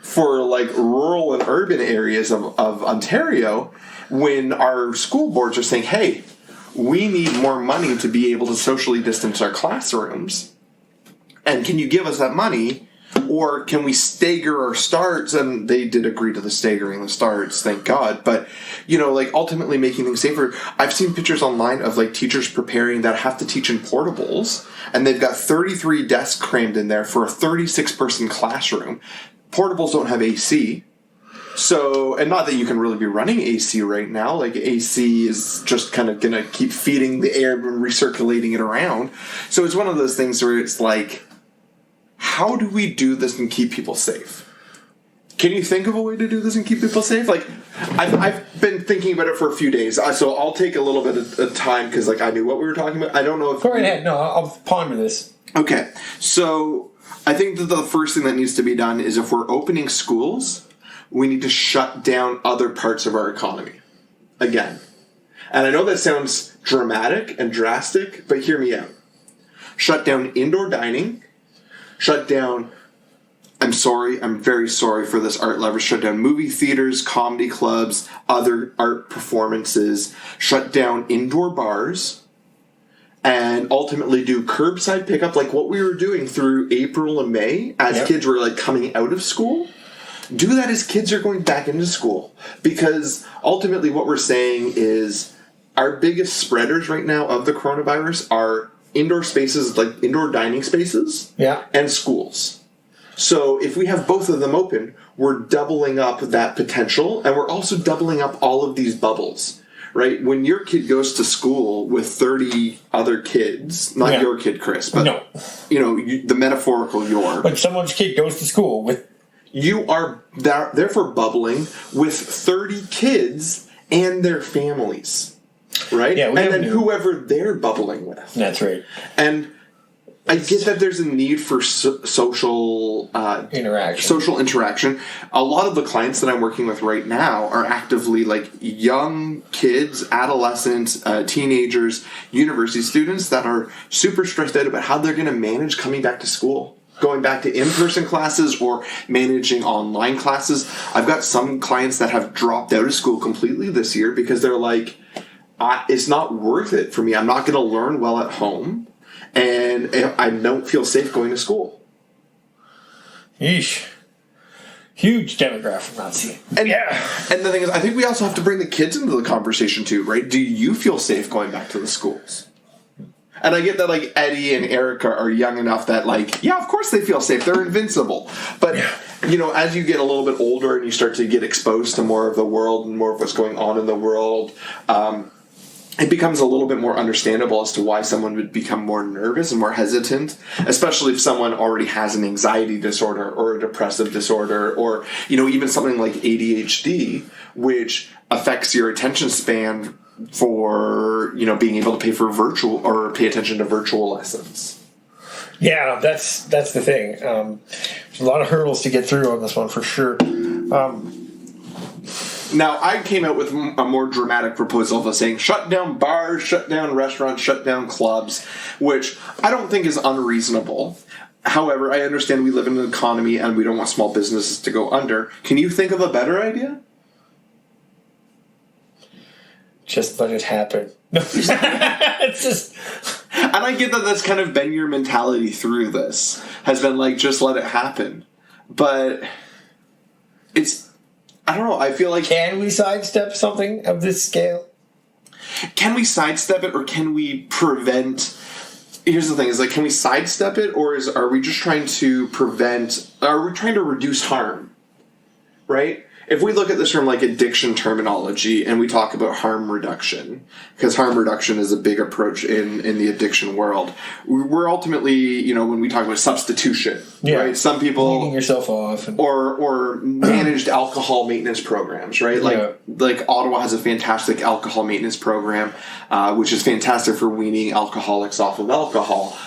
for like rural and urban areas of Ontario, when our school boards are saying, hey, we need more money to be able to socially distance our classrooms. And can you give us that money? Or can we stagger our starts? And they did agree to the staggering the starts, thank God. But, ultimately making things safer. I've seen pictures online of like teachers preparing that have to teach in portables. And they've got 33 desks crammed in there for a 36-person classroom. Portables don't have AC. So, and not that you can really be running AC right now. Like, AC is just kind of going to keep feeding the air and recirculating it around. So it's one of those things where it's like, how do we do this and keep people safe? Can you think of a way to do this and keep people safe? Like, I've been thinking about it for a few days. So I'll take a little bit of time because, like, I knew what we were talking about. I don't know if... Go right ahead. No, I'll ponder this. Okay. So I think that the first thing that needs to be done is if we're opening schools, we need to shut down other parts of our economy. Again. And I know that sounds dramatic and drastic, but hear me out. Shut down indoor dining. Shut down, I'm very sorry for this, art lovers. Shut down movie theaters, comedy clubs, other art performances. Shut down indoor bars. and ultimately do curbside pickup like what we were doing through April and May as kids were like coming out of school. Do that as kids are going back into school, because ultimately what we're saying is our biggest spreaders right now of the coronavirus are indoor spaces, like indoor dining spaces, and schools. So if we have both of them open, we're doubling up that potential, and we're also doubling up all of these bubbles, right? When your kid goes to school with 30 other kids, not your kid, Chris, but the metaphorical your. Like someone's kid goes to school with... You are therefore bubbling with 30 kids and their families, right? Yeah, and then whoever they're bubbling with. That's right. And I get that there's a need for social interaction. A lot of the clients that I'm working with right now are actively like young kids, adolescents, teenagers, university students that are super stressed out about how they're going to manage coming back to school. Going back to in-person classes or managing online classes. I've got some clients that have dropped out of school completely this year because they're like, it's not worth it for me. I'm not going to learn well at home, and I don't feel safe going to school. Yeesh. Huge demographic not seeing. And the thing is, I think we also have to bring the kids into the conversation too, right? Do you feel safe going back to the schools? And I get that, like, Eddie and Erica are young enough that, like, yeah, of course they feel safe. They're invincible. But, as you get a little bit older and you start to get exposed to more of the world and more of what's going on in the world, it becomes a little bit more understandable as to why someone would become more nervous and more hesitant, especially if someone already has an anxiety disorder or a depressive disorder or, even something like ADHD, which affects your attention span for being able to pay attention to virtual lessons. Yeah, that's the thing. There's a lot of hurdles to get through on this one for sure. Now, I came out with a more dramatic proposal of saying shut down bars, shut down restaurants, shut down clubs, which I don't think is unreasonable. However, I understand we live in an economy and we don't want small businesses to go under. Can you think of a better idea? Just let it happen. No, it's just... And I get that that's kind of been your mentality through this. Has been like, just let it happen. But it's... I don't know, I feel like... Can we sidestep something of this scale? Can we sidestep it, or can we prevent... Here's the thing, is like, can we sidestep it, or are we just trying to prevent... Are we trying to reduce harm? Right? If we look at this from like addiction terminology and we talk about harm reduction, because harm reduction is a big approach in the addiction world, we're ultimately, when we talk about substitution, right? Some people weaning yourself off, or managed alcohol maintenance programs, right? Like Ottawa has a fantastic alcohol maintenance program, which is fantastic for weaning alcoholics off of alcohol.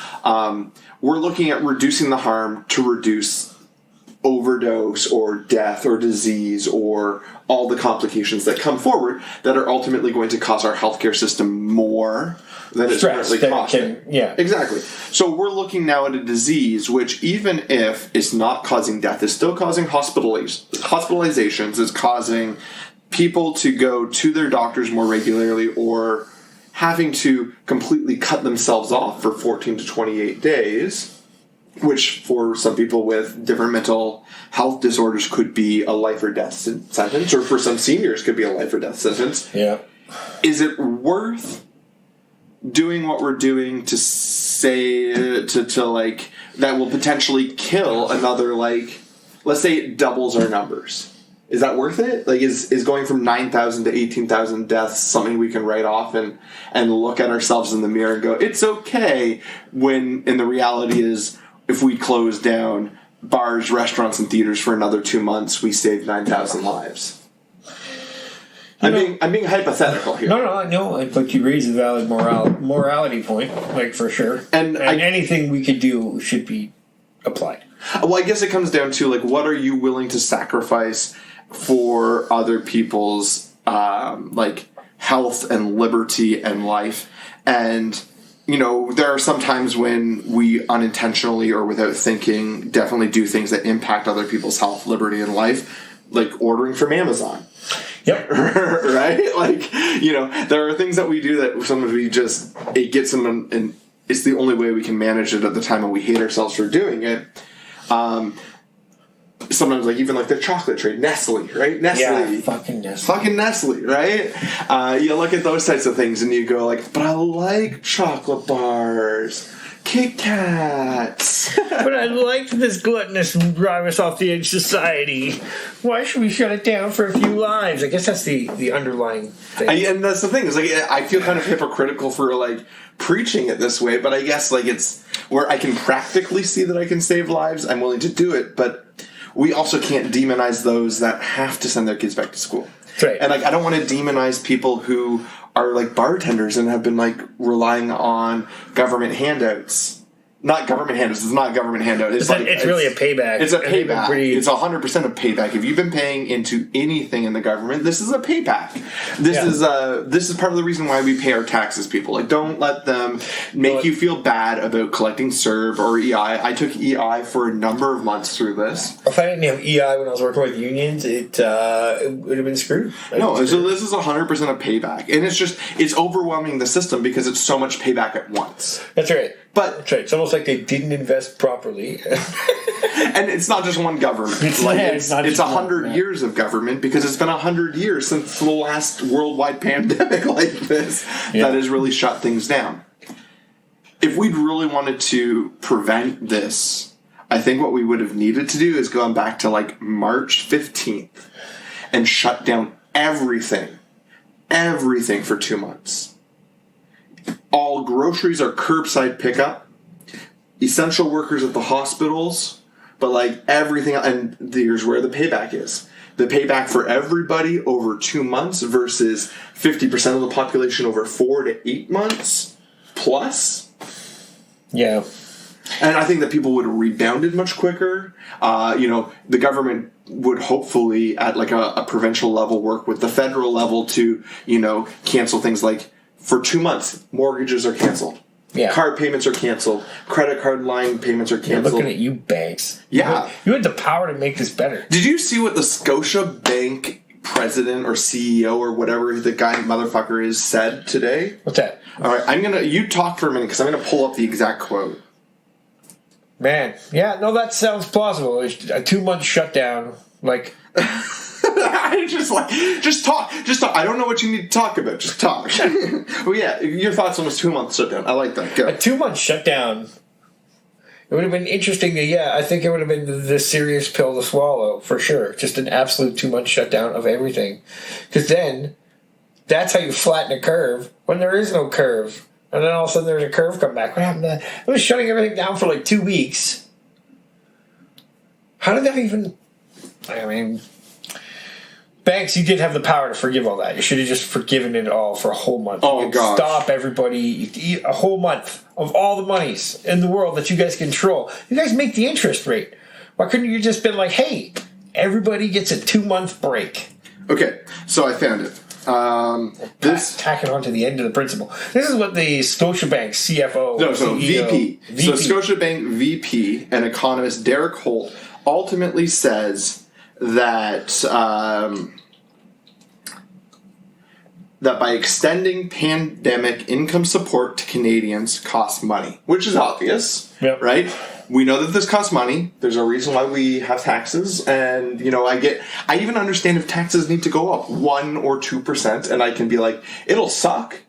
We're looking at reducing the harm to reduce overdose or death or disease or all the complications that come forward that are ultimately going to cost our healthcare system more than it's currently costing. Exactly. So we're looking now at a disease which, even if it's not causing death, is still causing hospitalizations, is causing people to go to their doctors more regularly or having to completely cut themselves off for 14 to 28 days, which for some people with different mental health disorders could be a life or death sentence, or for some seniors could be a life or death sentence. Yeah. Is it worth doing what we're doing to say, to like, that will potentially kill another, like, let's say it doubles our numbers? Is that worth it? Like, is going from 9,000 to 18,000 deaths something we can write off and look at ourselves in the mirror and go, it's okay, when in the reality is, if we close down bars, restaurants, and theaters for another 2 months, we save 9,000 lives. I'm being hypothetical here. No. But you raise a valid morality point, like, for sure. And anything we could do should be applied. Well, I guess it comes down to, like, what are you willing to sacrifice for other people's like health and liberty and life? And there are some times when we unintentionally or without thinking definitely do things that impact other people's health, liberty, and life, like ordering from Amazon. Yep. Right? Like, there are things that we do that sometimes it gets in, and it's the only way we can manage it at the time, and we hate ourselves for doing it. Sometimes, like, even like the chocolate trade, Nestle, right? Nestle. Yeah, fucking Nestle. Fucking Nestle, right? You look at those types of things and you go like, but I like chocolate bars. Kit Kats. But I like this gluttonous drive us off the edge society. Why should we shut it down for a few lives? I guess that's the underlying thing. And that's the thing. Is like, I feel kind of hypocritical for like preaching it this way, but I guess like it's where I can practically see that I can save lives. I'm willing to do it, but we also can't demonize those that have to send their kids back to school. Right. And like, I don't want to demonize people who are like bartenders and have been like relying on government handouts. Not government handouts. It's not a government handout. It's really a payback. It's a payback. It's 100% a payback. If you've been paying into anything in the government, this is a payback. This is part of the reason why we pay our taxes, people. Like, don't let them make you feel bad about collecting CERB or EI. I took EI for a number of months through this. If I didn't have EI when I was working with unions, it would have been screwed. So this is 100% a payback. And it's overwhelming the system because it's so much payback at once. That's right. But that's right. It's almost like they didn't invest properly. And it's not just one government. It's 100 years of government, because it's been 100 years since the last worldwide pandemic like this that has really shut things down. If we'd really wanted to prevent this, I think what we would have needed to do is go back to like March 15th and shut down everything for 2 months. All groceries are curbside pickup. Essential workers at the hospitals, but like everything, and here's where the payback is. The payback for everybody over 2 months versus 50% of the population over 4 to 8 months plus. Yeah. And I think that people would have rebounded much quicker. The government would hopefully, at like a provincial level, work with the federal level to, cancel things like, for 2 months, mortgages are canceled. Yeah. Card payments are canceled. Credit card line payments are canceled. Looking at you, banks. Yeah. You had the power to make this better. Did you see what the Scotia Bank president or CEO or whatever the guy motherfucker is said today? What's that? All right, you talk for a minute because I'm going to pull up the exact quote. Man, yeah, no, that sounds plausible. A 2 month shutdown, like... just talk. I don't know what you need to talk about. Just talk. Well, yeah, your thoughts on this 2 month shutdown. I like that. Go. A 2 month shutdown. It would have been interesting I think it would have been the serious pill to swallow, for sure. Just an absolute 2 month shutdown of everything. Because then, that's how you flatten a curve when there is no curve. And then all of a sudden there's a curve come back. What happened to that? It was shutting everything down for like 2 weeks. How did that even... I mean... Banks, you did have the power to forgive all that. You should have just forgiven it all for a whole month. Oh, God. Stop everybody. A whole month of all the monies in the world that you guys control. You guys make the interest rate. Why couldn't you just been like, hey, everybody gets a 2 month break? Okay, so I found it. Tack it on to the end of the principle. This is what the Scotiabank CFO... No, so CEO, VP. So Scotiabank VP and economist Derek Holt ultimately says that that by extending pandemic income support to Canadians costs money, which is obvious, right? We know that this costs money. There's a reason why we have taxes, and I even understand if taxes need to go up 1 or 2%, and I can be like, it'll suck.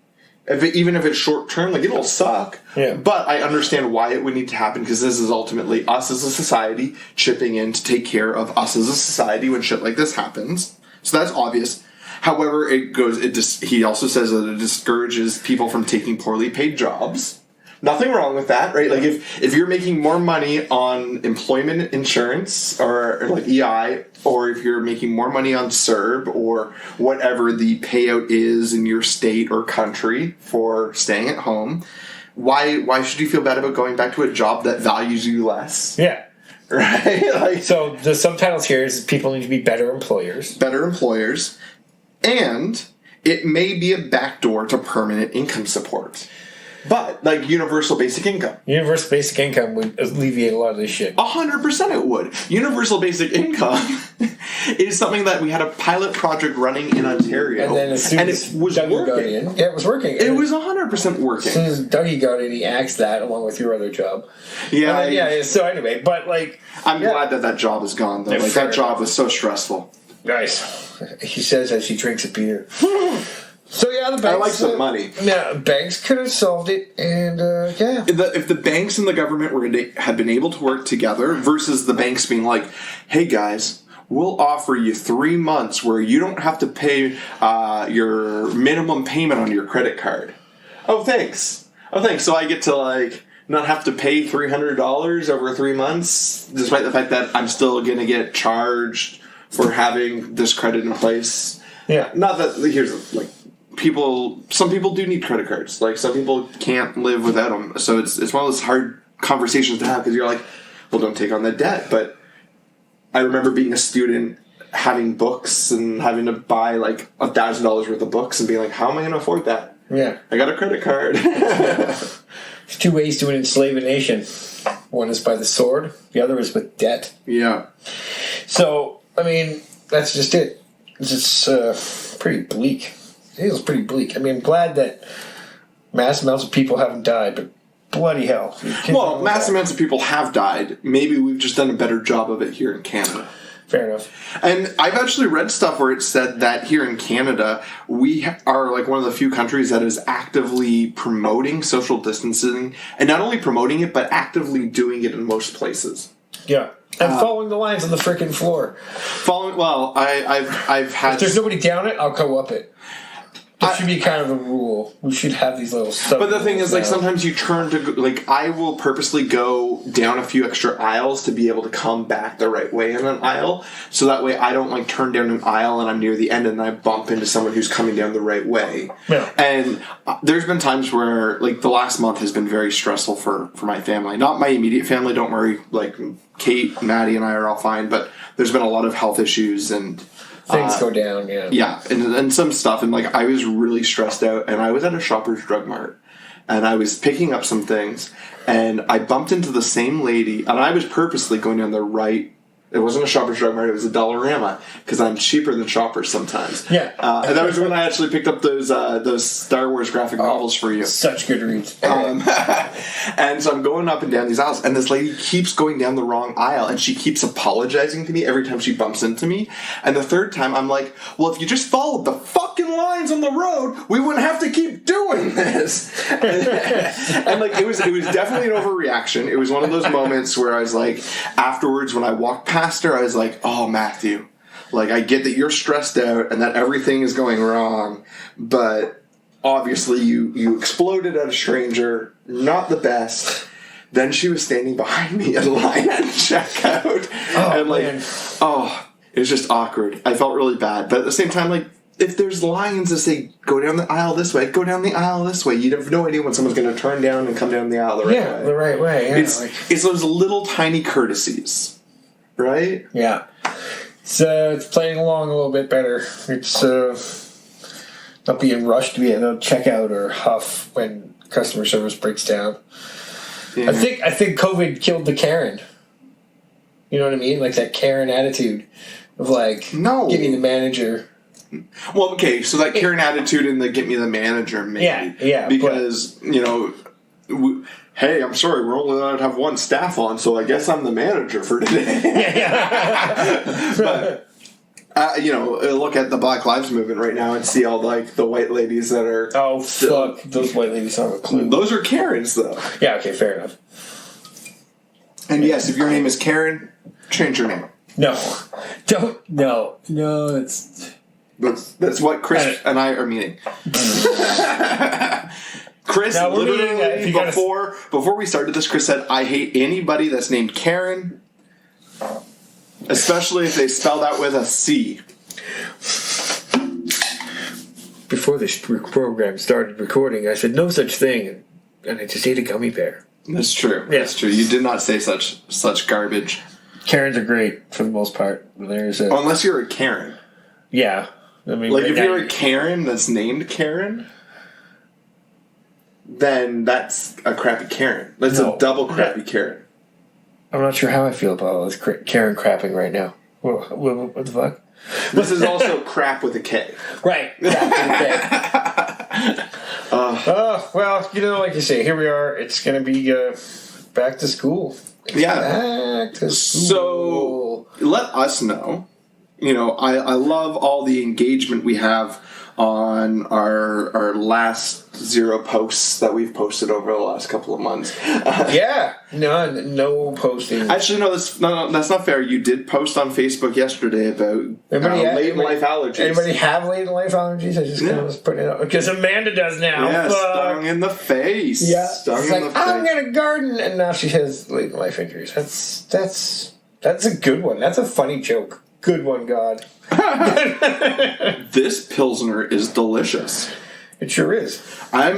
Even if it's short term, like, it'll suck. Yeah. But I understand why it would need to happen, because this is ultimately us as a society chipping in to take care of us as a society when shit like this happens. So that's obvious. However, he also says that it discourages people from taking poorly paid jobs. Nothing wrong with that, right? Like, if you're making more money on employment insurance or like EI, or if you're making more money on CERB or whatever the payout is in your state or country for staying at home, why should you feel bad about going back to a job that values you less? Yeah. Right? Like, so the subtitles here is people need to be better employers. Better employers. And it may be a backdoor to permanent income support. But, like, universal basic income. Universal basic income would alleviate a lot of this shit. 100% it would. Universal basic income is something that we had a pilot project running in Ontario. And then as soon as it was Dougie got working. in, it was working. It was 100% working. As soon as Dougie got in, he axed that along with your other job. Yeah. So anyway, but like... I'm glad that job is gone, though. Yeah, like, that job was so stressful. Nice. He says as he drinks a beer. So yeah, the banks... I like some money. Yeah, banks could have solved it, and yeah. If the banks and the government had been able to work together versus the banks being like, hey guys, we'll offer you 3 months where you don't have to pay your minimum payment on your credit card. Oh, thanks. So I get to like not have to pay $300 over 3 months, despite the fact that I'm still going to get charged for having this credit in place. Yeah. Not that, here's like, some people do need credit cards. Like, some people can't live without them. So it's one of those hard conversations to have, because you're like, well, don't take on that debt. But I remember being a student, having books and having to buy like $1,000 worth of books and being like, how am I going to afford that? Yeah. I got a credit card. There's 2 ways to enslave a nation. One is by the sword. The other is with debt. Yeah. So, I mean, that's just it. It's just pretty bleak. It is pretty bleak. I mean, I'm glad that mass amounts of people haven't died, but bloody hell. Well, mass amounts of people have died. Maybe we've just done a better job of it here in Canada. Fair enough. And I've actually read stuff where it said that here in Canada, we are like one of the few countries that is actively promoting social distancing. And not only promoting it, but actively doing it in most places. Yeah. And following the lines on the frickin' floor. I've had... If there's nobody down it, I'll go up it. That should be kind of a rule. We should have these little stuff. But the thing is, like, sometimes you turn to, like, I will purposely go down a few extra aisles to be able to come back the right way in an aisle. So that way I don't, like, turn down an aisle and I'm near the end and I bump into someone who's coming down the right way. Yeah. And there's been times where, like, the last month has been very stressful for my family. Not my immediate family, don't worry. Like, Kate, Maddie, and I are all fine. But there's been a lot of health issues and... things go down, yeah. Yeah, and some stuff. And, like, I was really stressed out. And I was at a Shoppers Drug Mart. And I was picking up some things. And I bumped into the same lady. And I was purposely going down the right... It wasn't a Shoppers Drug Mart. It was a Dollarama. Because I'm cheaper than Shoppers sometimes. Yeah. And that was when I actually picked up those Star Wars graphic novels for you. Such good reads. And so I'm going up and down these aisles, and this lady keeps going down the wrong aisle, and she keeps apologizing to me every time she bumps into me. And the third time, I'm like, well, if you just followed the fucking lines on the road, we wouldn't have to keep doing this. And like, it was definitely an overreaction. It was one of those moments where I was like, afterwards, when I walked past her, I was like, oh, Matthew, like, I get that you're stressed out and that everything is going wrong, but obviously you exploded at a stranger, not the best. Then she was standing behind me in line at checkout. Oh, and like, man. It was just awkward. I felt really bad. But at the same time, like, if there's lines that say, go down the aisle this way, go down the aisle this way, you have no idea when someone's going to turn down and come down the aisle the right way. Yeah, the right way. Yeah, it's those little tiny courtesies. Right? Yeah. It's playing along a little bit better. It's not being rushed to be able to check out or huff when customer service breaks down. Yeah. I think COVID killed the Karen. You know what I mean? Like that Karen attitude of like, no, give me the manager. Well, okay, so that Karen attitude and the get me the manager, maybe. Yeah. Because, hey, I'm sorry, we're only allowed to have one staff on, so I guess I'm the manager for today. But, look at the Black Lives Movement right now and see all, like, the white ladies that are... Oh, fuck. Those white ladies don't have a clue. Those are Karens, though. Yeah, okay, fair enough. And yes, if your name is Karen, change your name. No. Don't. No, it's... That's what Chris and I are meaning. Chris, now literally, before we started this, Chris said, I hate anybody that's named Karen, especially if they spelled out with a C. Before this program started recording, I said no such thing, and I just ate a gummy bear. That's true. Yeah. That's true. You did not say such garbage. Karens are great, for the most part. Unless you're a Karen. Yeah. I mean, like, if you're a Karen that's named Karen... then that's a crappy Karen. That's a double crappy Karen. I'm not sure how I feel about all this Karen crapping right now. What the fuck? This is also crap with a K. Right. Well, like you say, here we are. It's going to be back to school. Yeah. Back to school. So let us know. I love all the engagement we have on our last 0 posts that we've posted over the last couple of months. No posting. Actually, no, that's not fair. You did post on Facebook yesterday about late in life allergies. Anybody have late in life allergies? I just kind of put it out because Amanda does now. Yeah, stung in the face. Yeah, stung in the face. I'm gonna garden, and now she has late in life injuries. That's a good one. That's a funny joke. Good one, God. This Pilsner is delicious. It sure is. I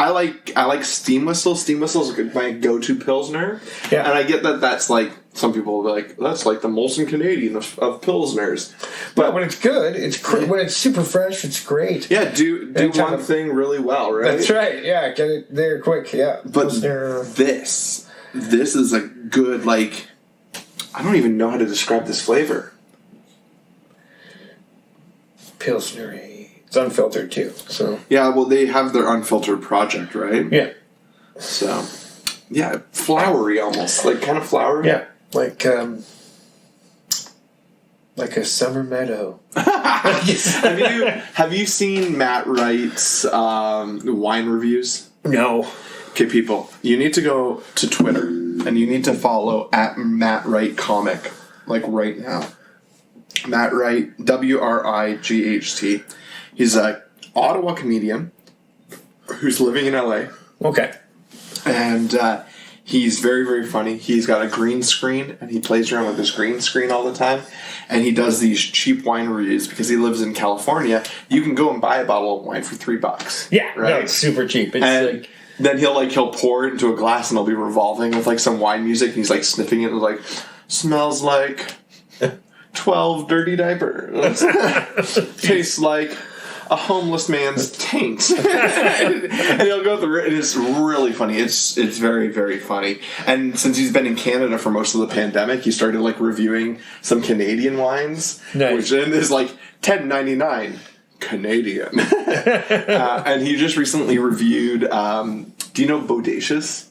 like steam whistle. Steam whistle is my go-to Pilsner. Yeah. And I get that's like, some people will be like, that's like the Molson Canadian of Pilsners. But when it's good, when it's super fresh, it's great. Yeah, do one thing really well, right? That's right. Yeah, get it there quick. Yeah. But this is a good, like, I don't even know how to describe this flavor. Pilsner. It's unfiltered too. So yeah, well, they have their unfiltered project, right? Yeah. So yeah, flowery almost, like kind of flowery. Yeah, like a summer meadow. Have you seen Matt Wright's wine reviews? No. Okay, people, you need to go to Twitter and you need to follow at Matt Wright Comic, like right now. Matt Wright, WRIGHT. He's an Ottawa comedian who's living in LA. Okay. And he's very, very funny. He's got a green screen, and he plays around with this green screen all the time. And he does these cheap wine reviews because he lives in California. You can go and buy a bottle of wine for $3. Yeah, right? No, it's super cheap. It's and then he'll pour it into a glass, and it'll be revolving with like some wine music. And he's like sniffing it, and like, smells like 12 dirty diapers. Tastes like a homeless man's taint. And he'll go through it, and it's really funny. It's very, very funny. And since he's been in Canada for most of the pandemic, he started like reviewing some Canadian wines, which then is like $10.99 Canadian. And he just recently reviewed, do you know Bodacious?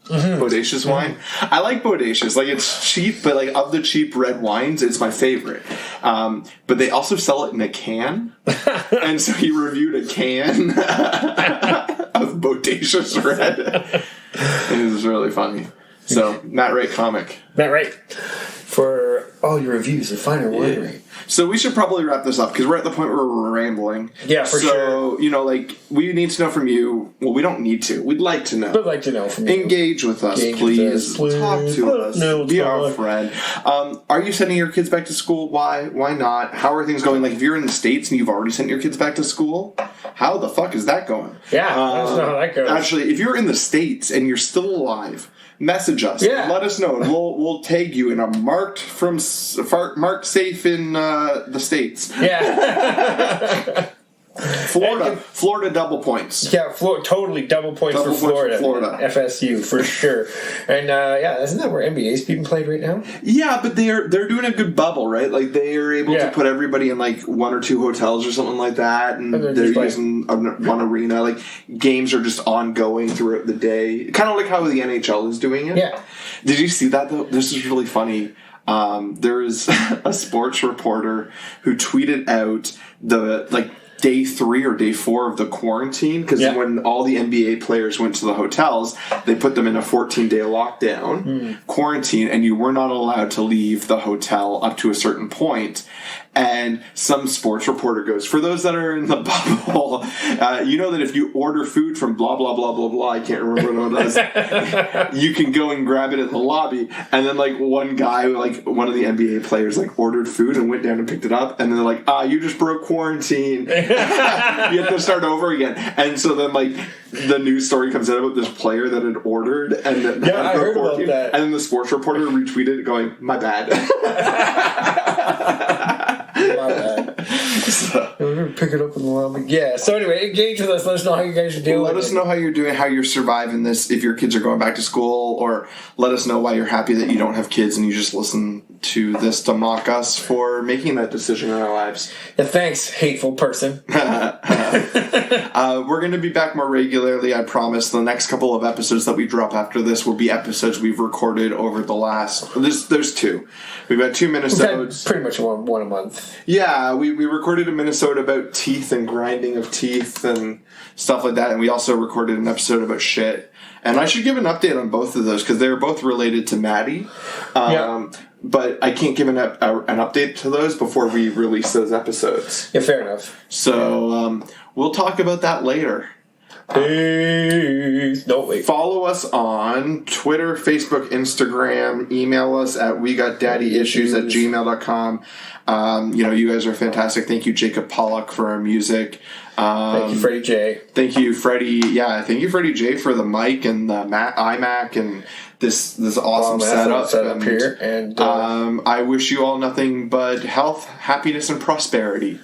Mm-hmm. Bodacious wine. I like Bodacious. Like, it's cheap, but like of the cheap red wines, it's my favorite. But they also sell it in a can, and so he reviewed a can of Bodacious red. And it was really funny. So Matt Wright Comic. Matt Wright for all your reviews of Finer Winery. So we should probably wrap this up because we're at the point where we're rambling. Yeah, for sure. So, like, we need to know from you. Well, we don't need to. We'd like to know. We'd like to know from you. Engage with us, please. Talk to us. No, be our friend. Are you sending your kids back to school? Why? Why not? How are things going? Like, if you're in the States and you've already sent your kids back to school, how the fuck is that going? Yeah, I don't know how that goes. Actually, if you're in the States and you're still alive, message us. Yeah. Let us know, and we'll tag you in a marked safe in the States. Yeah. Florida double points. Yeah, totally double points for Florida. FSU for sure. And isn't that where NBA's being played right now? Yeah, but they're doing a good bubble, right? Like they are able to put everybody in like 1 or 2 hotels or something like that, and they're using one arena. Like games are just ongoing throughout the day, kind of like how the NHL is doing it. Yeah. Did you see that though? This is really funny. There is a sports reporter who tweeted out the day 3 or day 4 of the quarantine, because when all the NBA players went to the hotels, they put them in a 14-day lockdown quarantine, and you were not allowed to leave the hotel up to a certain point. And some sports reporter goes, for those that are in the bubble, you know that if you order food from blah, blah, blah, blah, blah, I can't remember what it was, you can go and grab it in the lobby. And then, like, one guy, like, one of the NBA players, like, ordered food and went down and picked it up. And then they're like, you just broke quarantine. You have to start over again. And so then, like, the news story comes out about this player that had ordered. And then I heard about that. And then the sports reporter retweeted it going, my bad. We're going to pick it up in the lobby. Yeah, so anyway, engage with us. Let us know how you guys are doing. Let us know how you're doing, how you're surviving this, if your kids are going back to school, or let us know why you're happy that you don't have kids and you just listen to this to mock us for making that decision in our lives. Yeah, thanks, hateful person. We're going to be back more regularly, I promise. The next couple of episodes that we drop after this will be episodes we've recorded over the last... There's two. We've got 2 minisodes. Pretty much one a month. Yeah, we recorded a minisode about teeth and grinding of teeth and stuff like that, and we also recorded an episode about shit. And I should give an update on both of those, because they're both related to Maddie. But I can't give an update to those before we release those episodes. Yeah, fair enough. So we'll talk about that later. Peace. No, wait. Follow us on Twitter, Facebook, Instagram. Email us at wegotdaddyissues@gmail.com. You guys are fantastic. Thank you, Jacob Pollack, for our music. Thank you, Freddy J. Thank you, Freddy. Yeah, thank you, Freddy J, for the mic and the iMac and this awesome setup here. And I wish you all nothing but health, happiness, and prosperity.